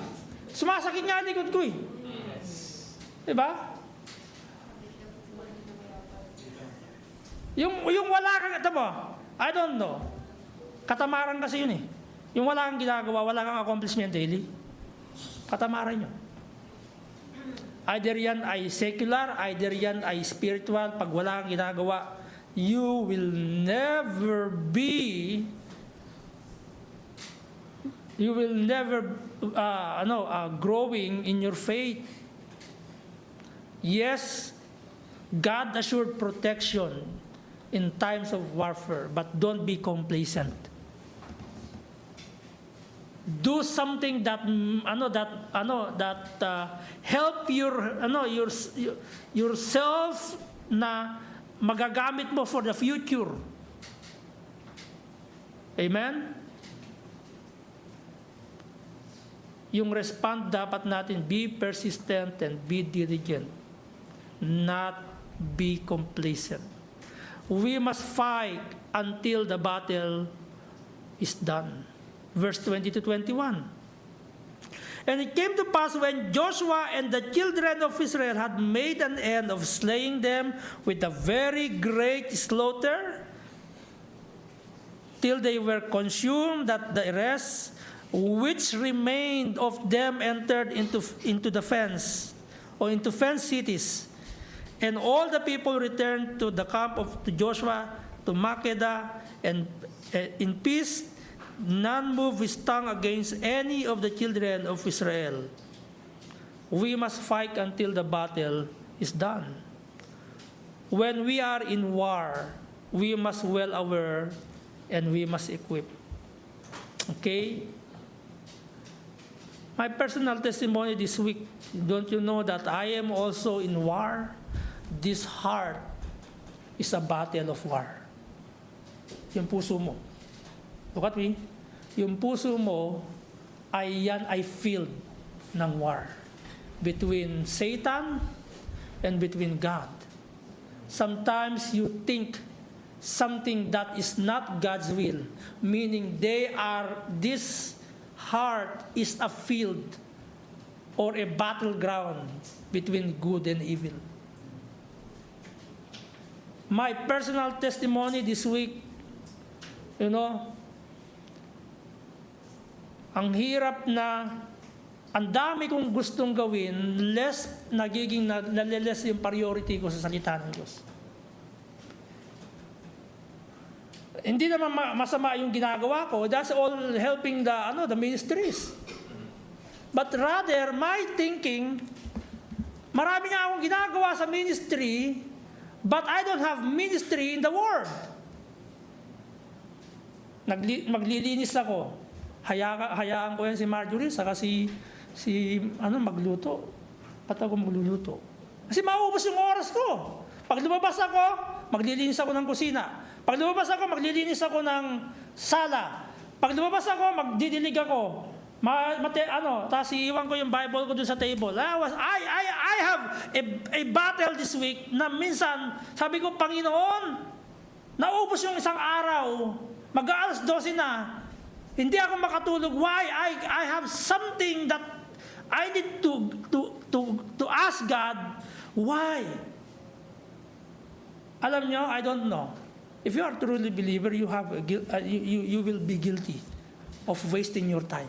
Sumasakit nga likod ko eh. Diba? Yung wala kang, I don't know. Katamaran kasi yun eh. Yung wala kang ginagawa, wala kang accomplishment daily. Katamaran yun. Either yan ay secular, either yan ay spiritual. Pag wala kang ginagawa, you will never growing in your faith. Yes, God assured protection in times of warfare, but don't be complacent. Do something that help yourself na magagamit mo for the future. Amen? Yung respond dapat natin, be persistent and be diligent, not be complacent. We must fight until the battle is done. Verse 20 to 21. And it came to pass when Joshua and the children of Israel had made an end of slaying them with a very great slaughter, till they were consumed, that the rest which remained of them entered into the fence, or into fenced cities. And all the people returned to the camp of Joshua, to Makkedah, and in peace. None moved his tongue against any of the children of Israel. We must fight until the battle is done. When we are in war, we must well aware and we must equip. Okay? My personal testimony this week, don't you know that I am also in war? This heart is a battle of war. Yung puso mo. Look at me. Yung puso mo ay yan ay field ng war. between Satan and between God. Sometimes you think something that is not God's will, meaning this heart is a field or a battleground between good and evil. My personal testimony this week, ang hirap na, ang dami kong gustong gawin, less nagiging naliless yung priority ko sa salita ng Diyos. Hindi naman masama yung ginagawa ko. That's all helping the ministries. But rather, my thinking, marami nga akong ginagawa sa ministry, but I don't have ministry in the Word. Maglilinis ako. Hayaan ko yan si Marjorie, saka si magluto. At ako magluluto. Kasi mauubos yung oras ko. Pag lumabas ako, maglilinis ako ng kusina. Pag lumabas ako, maglilinis ako ng sala. Pag lumabas ako, magdidilig ako. Tapos iiwan ko yung Bible ko dun sa table. I have a battle this week na minsan, sabi ko, Panginoon, naubos yung isang araw, mag-aalas 12 na, hindi ako makatulog. Why? I have something that I need to ask God. Why? Alam nyo, I don't know. If you are truly believer, you will be guilty of wasting your time.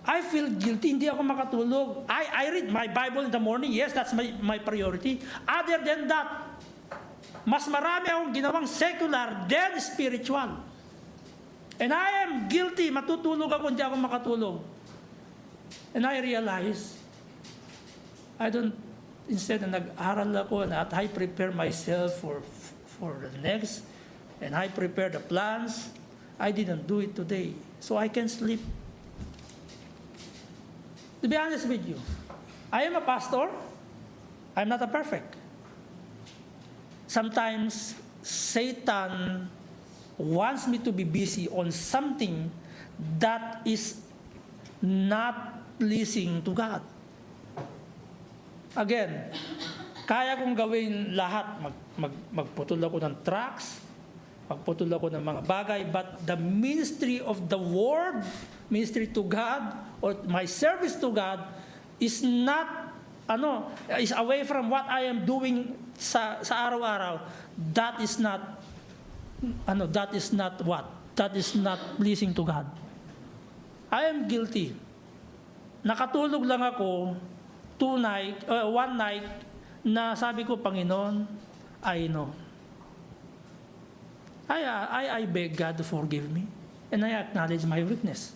I feel guilty, hindi ako makatulog. I read my Bible in the morning. Yes, that's my priority. Other than that, mas marami akong ginawang secular than spiritual. And I am guilty. Matutulog ako, hindi ako makatulog. And I realize, instead na nag-aral ako at I prepare myself for the next, and I prepare the plans, I didn't do it today. So I can sleep. To be honest with you, I am a pastor. I'm not a perfect. Sometimes Satan wants me to be busy on something that is not pleasing to God. Again, kaya kong gawin lahat. Magputol ako ng tracks, magputol ako ng mga bagay, but the ministry of the Word, ministry to God, or my service to God is not, is away from what I am doing sa araw-araw. That is not what? That is not pleasing to God. I am guilty. Nakatulog lang ako one night na sabi ko, Panginoon, I know. I beg God to forgive me, and I acknowledge my weakness.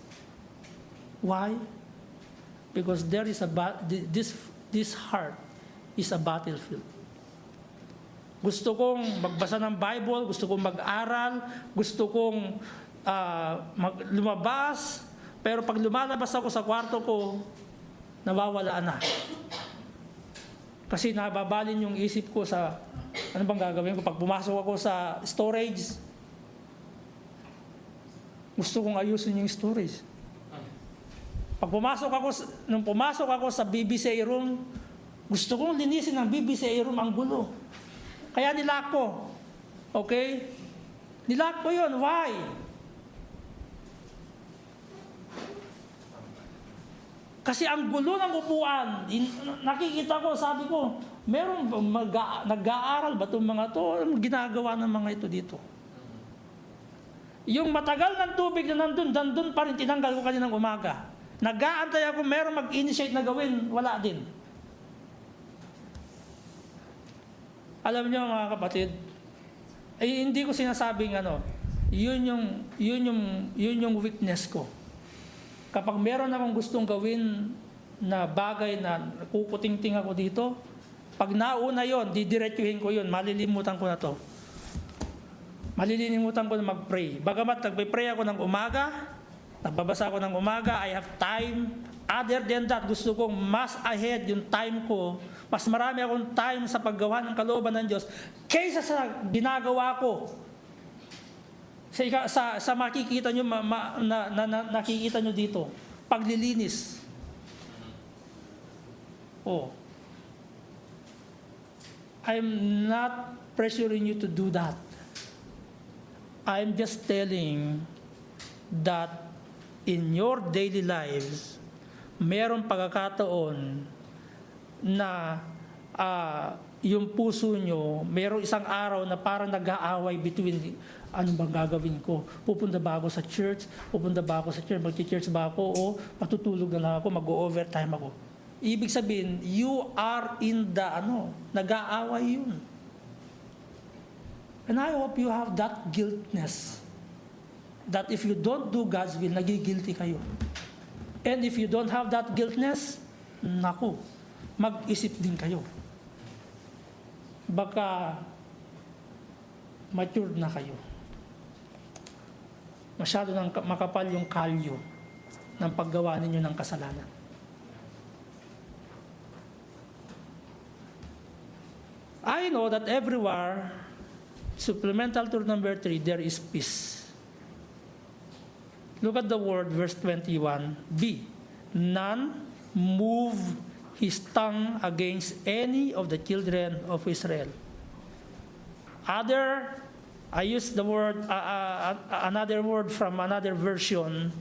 Why? Because this heart is a battlefield. Gusto kong magbasa ng Bible, gusto kong mag-aral, gusto kong lumabas, pero pag lumalabas ako sa kwarto ko, nawawala na. Kasi nababalin yung isip ko sa, ano bang gagawin ko? Pag pumasok ako sa storage, gusto kong ayusin yung storage. Nung pumasok ako sa BBCA room, gusto kong linisin ng BBCA room ang gulo. Kaya nilock ko. Okay? Nilock ko yun. Why? Kasi ang gulo ng upuan, nakikita ko, sabi ko, merong nag-aaral ba itong mga to? Anong ginagawa ng mga ito dito? Yung matagal ng tubig na nandun pa rin, tinanggal ko kaninang umaga. Nag-aantay ako, merong mag-initiate na gawin, wala din. Alam niyo mga kapatid, hindi ko sinasabing yun yung weakness ko. Kapag meron akong gustong gawin na bagay na kukuting-ting ako dito, pag nauna yon, didiretsuhin ko yon, malilimutan ko na to. Malilimutan ko na mag-pray. Bagamat nagpe-pray ako ng umaga, nagbabasa ako ng umaga, I have time. Other than that, gusto kong mas ahead yung time ko. Mas marami akong time sa paggawa ng kalooban ng Diyos kaysa sa ginagawa ko. Sa makikita nyo, nakikita nyo dito, paglilinis. Oh, I'm not pressuring you to do that. I'm just telling that in your daily lives, merong pagkakataon na yung puso nyo, merong isang araw na parang nag-aaway between, ano bang gagawin ko? Pupunta ba ako sa church? Pupunta ba ako sa church? Mag-church ba ako? O patutulog na lang ako? Mag-overtime ako? Ibig sabihin, you are in the, nag-aaway yun. And I hope you have that guiltness. That if you don't do God's will, nagigilty kayo. And if you don't have that guiltness, naku, mag-isip din kayo. Baka matured na kayo. Masyado nang makapal yung kalyo ng paggawa ninyo ng kasalanan. I know that everywhere, supplemental to number 3, there is peace. Look at the word, verse 21b. None move his tongue against any of the children of Israel. I use the word, another word from another version.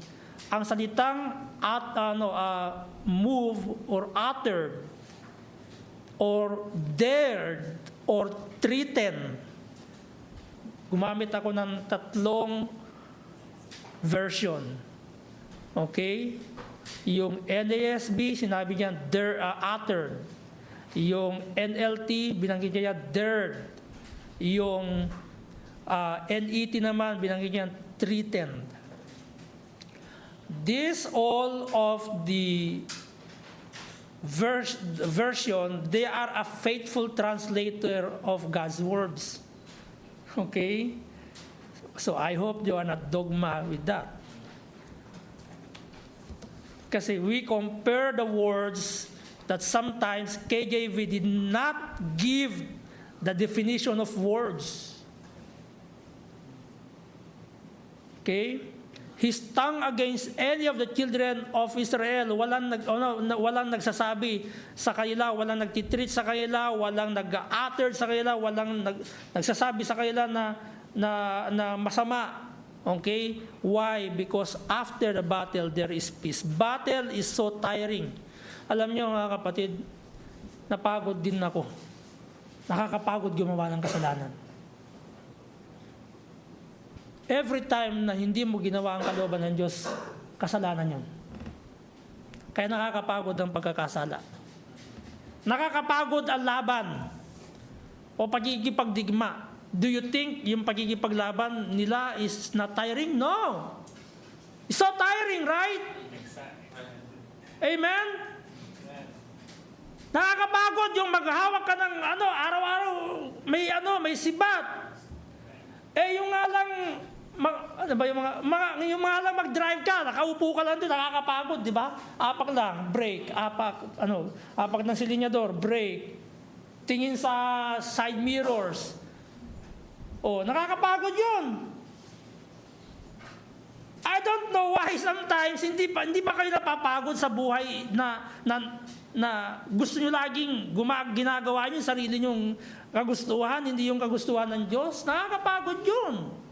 Ang salitang move or uttered or dared or threatened. Gumamit ako ng tatlong version. Okay? Yung NASB, sinabi niya, uttered. Yung NLT, binanggit niya, dared. Yung NET naman, binanggit niya, threatened. This all of the version, they are a faithful translator of God's words. Okay? So I hope you are not dogma with that. Kasi we compare the words that sometimes KJV did not give the definition of words. Okay? His tongue against any of the children of Israel, walang nagsasabi sa kanila, walang nagtitreat sa kanila, walang nag-utter sa kanila, walang nagsasabi sa kanila na masama. Okay? Why? Because after the battle, there is peace. Battle is so tiring. Alam niyo mga kapatid, napagod din ako. Nakakapagod gumawa ng kasalanan. Every time na hindi mo ginawa ang kalooban ng Diyos, kasalanan yun. Kaya nakakapagod ang pagkakasala. Nakakapagod ang laban o pagkikipagdigma. Do you think yung pagkikipaglaban nila is not tiring? No. It's so tiring, right? Amen? Nakakapagod yung maghahawak ka ng araw-araw may sibat. Yung nga lang yung mga lang mag-drive ka, nakaupo ka lang doon, nakakapagod, di ba? Apak lang, brake, apak ng silinyador, brake. Tingin sa side mirrors. Nakakapagod 'yun. I don't know why sometimes hindi pa kayo napapagod sa buhay na gusto niyo laging ginagawa niyo sarili niyong kagustuhan, hindi yung kagustuhan ng Diyos. Nakakapagod 'yun.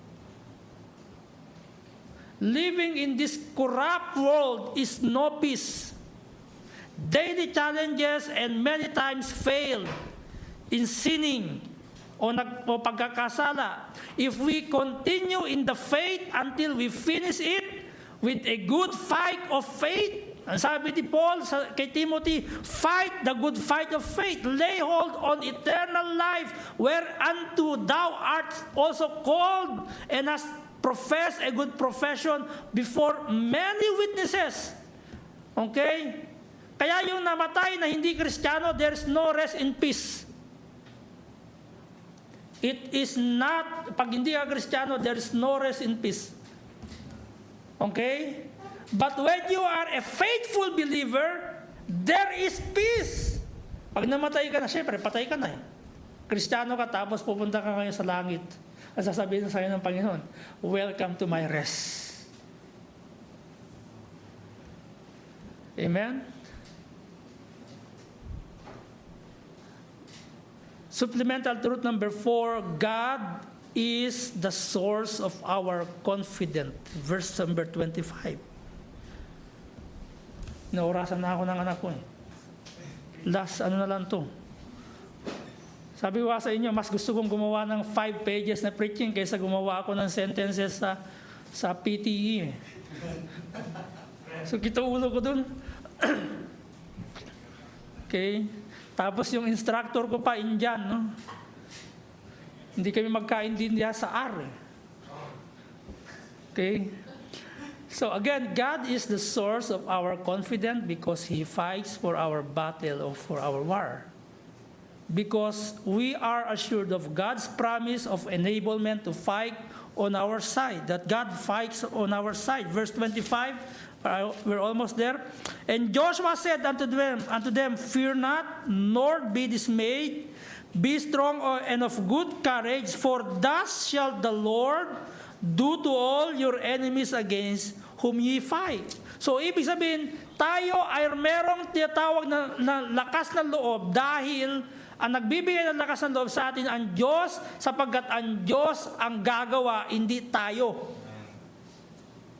Living in this corrupt world is no peace. Daily challenges and many times fail in sinning o pagkakasala. If we continue in the faith until we finish it with a good fight of faith, ang sabi ni Paul kay Timothy, fight the good fight of faith, lay hold on eternal life, whereunto thou art also called and hast professed a good profession before many witnesses. Okay? Kaya yung namatay na hindi Kristiyano, there's no rest in peace. It is not, pag hindi ka Kristiyano, there's no rest in peace. Okay? But when you are a faithful believer, there is peace. Pag namatay ka na, syempre, patay ka na eh. Kristiyano ka, tapos pupunta ka ngayon sa langit. At sasabihin sa iyo ng Panginoon, welcome to my rest. Amen? Supplemental truth number 4, God is the source of our confidence. Verse number 25. Naurasan na ako ng anak ko eh. Last, na lang to. Sabi ko sa inyo, mas gusto kong gumawa ng 5 pages na preaching kaysa gumawa ako ng sentences sa PTE. So, kita ulo ko dun. Okay? Tapos yung instructor ko pa, Indian, no? Hindi kami magkaintindihan sa R. Okay? So again, God is the source of our confidence because He fights for our battle or for our war. Because we are assured of God's promise of enablement to fight on our side, that God fights on our side. Verse 25, we're almost there. And Joshua said unto them, fear not, nor be dismayed. Be strong and of good courage, for thus shall the Lord do to all your enemies against whom ye fight. So, ibig sabihin, tayo ay merong tinatawag na lakas ng loob dahil ang nagbibigay ng lakas ng loob sa atin ang Diyos, sapagkat ang Diyos ang gagawa, hindi tayo.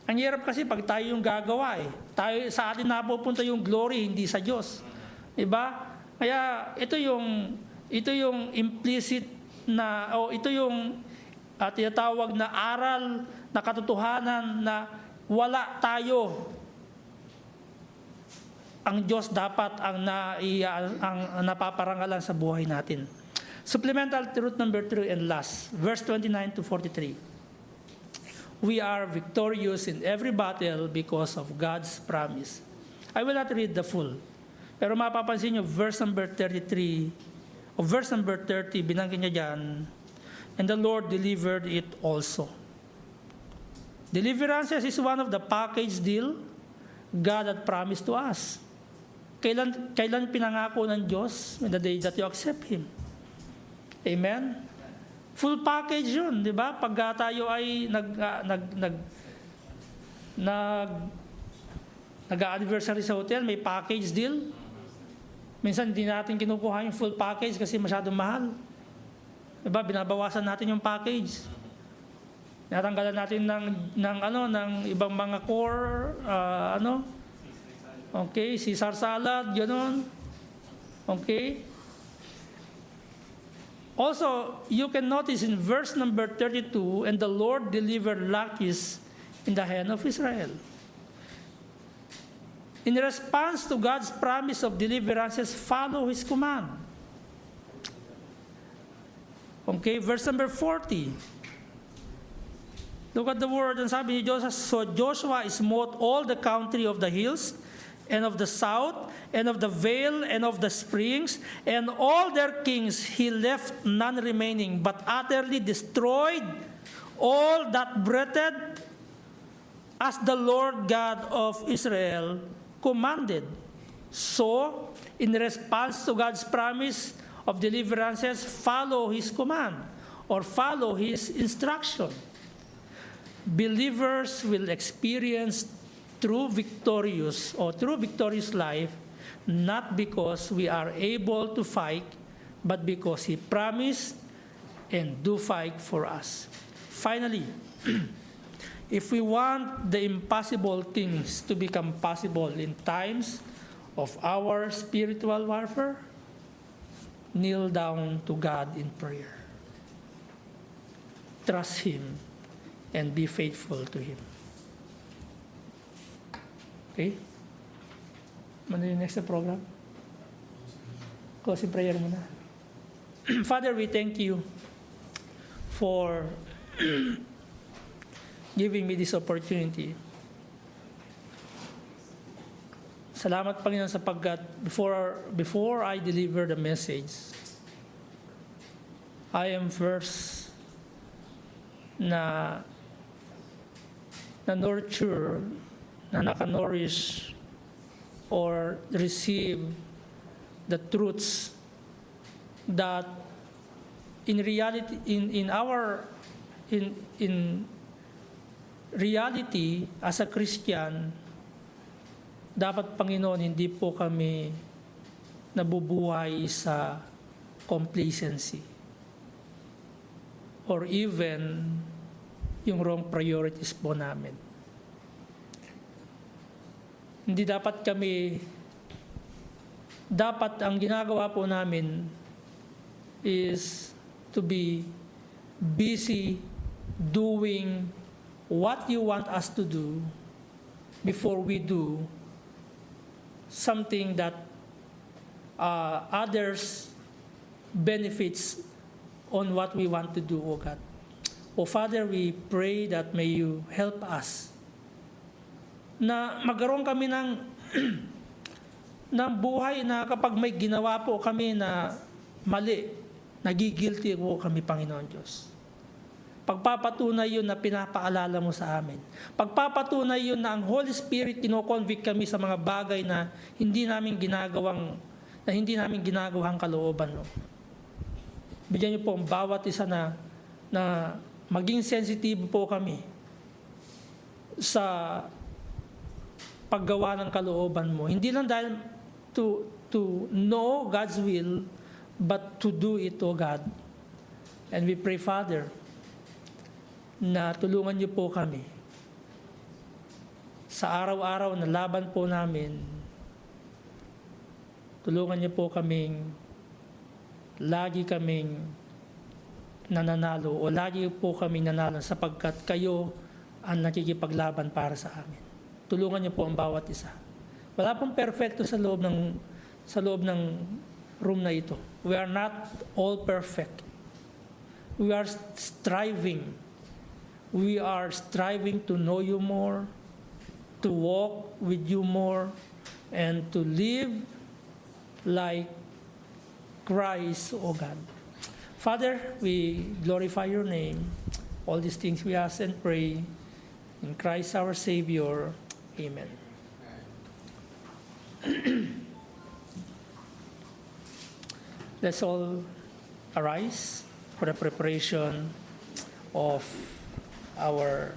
Ang hirap kasi pag tayo yung gagawa eh. Tayo, sa atin napupunta yung glory, hindi sa Diyos. Diba? Kaya ito yung implicit na, o ito yung tinatawag na aral na katotohanan na wala tayo. Ang Diyos dapat ang napaparangalan sa buhay natin. Supplemental truth number 3 and last, verse 29 to 43. We are victorious in every battle because of God's promise. I will not read the full. Pero mapapansin nyo, verse number 33, o verse number 30, binanggit niya dyan, and the Lord delivered it also. Deliverances is one of the package deal God had promised to us. Kailan pinangako ng Diyos? In the day that you accept Him. Amen? Full package yun, di ba? Pag tayo ay nag-anniversary sa hotel, may package deal. Minsan hindi natin kinukuha yung full package kasi masyadong mahal. Diba? Binabawasan natin yung package. Natanggalan natin ng ibang mga core, okay, Caesar salad, gano'n. Okay? Also, you can notice in verse number 32, and the Lord delivered Lachish in the hand of Israel. In response to God's promise of deliverances, follow His command. Okay, verse number 40. Look at the word, and sabi ni Joshua, so Joshua smote all the country of the hills, and of the south, and of the vale, and of the springs, and all their kings he left none remaining, but utterly destroyed all that breathed, as the Lord God of Israel commanded. So, in response to God's promise of deliverances, follow His command, or follow His instruction. Believers will experience true victorious life, not because we are able to fight, but because He promised and do fight for us. Finally, if we want the impossible things to become possible in times of our spiritual warfare, kneel down to God in prayer. Trust Him and be faithful to Him. Okay? Ano yung next na program? Closing prayer muna. Father, we thank You for giving me this opportunity. Salamat, Panginoon, sapagkat before I deliver the message, I am first na nurture, na naka-nourish or receive the truths that in reality in reality as a Christian, dapat, Panginoon, hindi po kami nabubuhay sa complacency or even yung wrong priorities po namin. Hindi dapat ang ginagawa po namin is to be busy doing what you want us to do before we do something that others benefits on what we want to do, O God. O Father, we pray that may you help us na magkaroon kami ng ng buhay na kapag may ginawa po kami na mali, nagigilty po kami, Panginoon Diyos. Pagpapatunay yun na pinapaalala mo sa amin. Pagpapatunay yun na ang Holy Spirit kino-convict kami sa mga bagay na hindi namin ginagawang kalooban mo. Bigyan niyo po ang bawat isa na maging sensitive po kami sa paggawa ng kalooban mo. Hindi lang dahil to know God's will, but to do it, O God. And we pray, Father, na tulungan niyo po kami sa araw-araw na laban po namin. Tulungan niyo po lagi kaming nananalo o lagi po kaming nanalo sapagkat kayo ang nakikipaglaban para sa amin. Tulungan niyo po ang bawat isa. Wala pong perfecto sa loob ng room na ito. We are not all perfect. We are striving. We are striving to know you more, to walk with you more, and to live like Christ, O God. Father, we glorify your name. All these things we ask and pray in Christ our Savior. Amen. Let's all arise for the preparation of our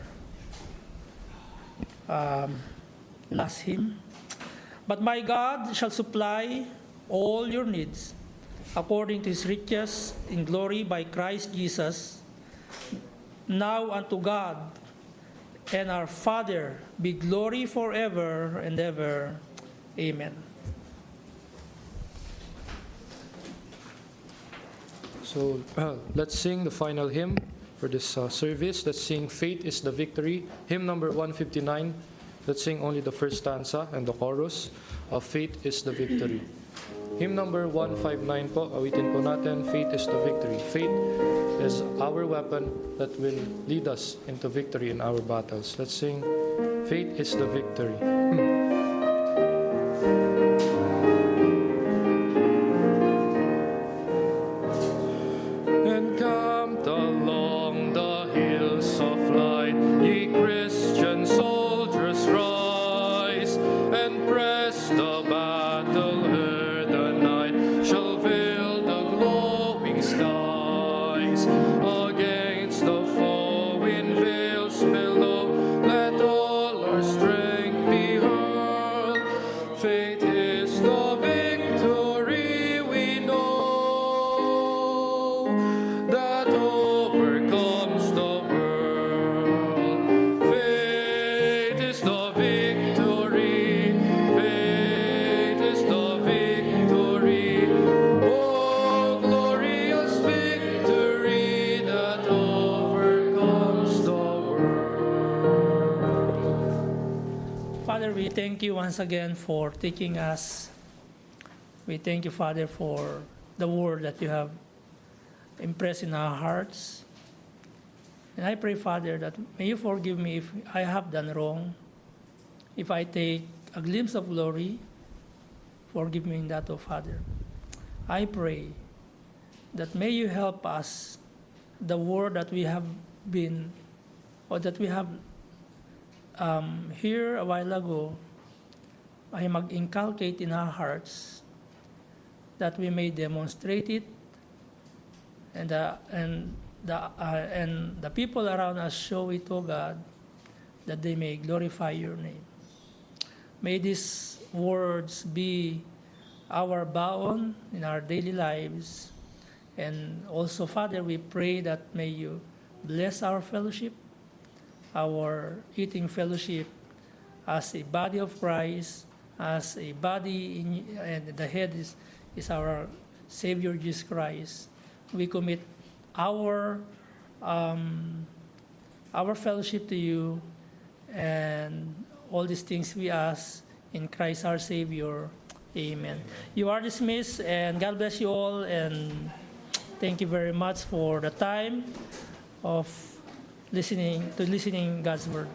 last hymn. But my God shall supply all your needs according to his riches in glory by Christ Jesus. Now unto God and our Father be glory forever and ever. Amen. So let's sing the final hymn for this service. Let's sing Faith is the Victory. Hymn number 159. Let's sing only the first stanza and the chorus of Faith is the Victory. Hymn number 159 po, awitin po natin, Faith is the Victory. Faith is our weapon that will lead us into victory in our battles. Let's sing Faith is the Victory. Encamped along the hills of light, ye Christian soldiers rise, and press the battle ere the night shall veil the glowing skies. Against the foe in veils below, let all our strength be hurled. Faith is the victory we know, that overcomes the world. Faith is the victory. Faith is the victory. Oh, glorious victory that overcomes the world. Father, we thank you once again for taking us. We thank you, Father, for the word that you have impressed in our hearts. And I pray, Father, that may you forgive me if I have done wrong. If I take a glimpse of glory, forgive me in that, O Father. I pray that may you help us, the word that we have been, or that we have here a while ago, ay mag-inculcate in our hearts, that we may demonstrate it, and the people around us show it, O God, that they may glorify your name. May these words be our baon in our daily lives, And also, Father, we pray that may you bless our fellowship, our eating fellowship as a body of Christ, as a body, and the head is our Savior Jesus Christ. We commit our fellowship to you, and all these things we ask in Christ our Savior. Amen. You are dismissed, and God bless you all, and thank you very much for the time of listening God's word.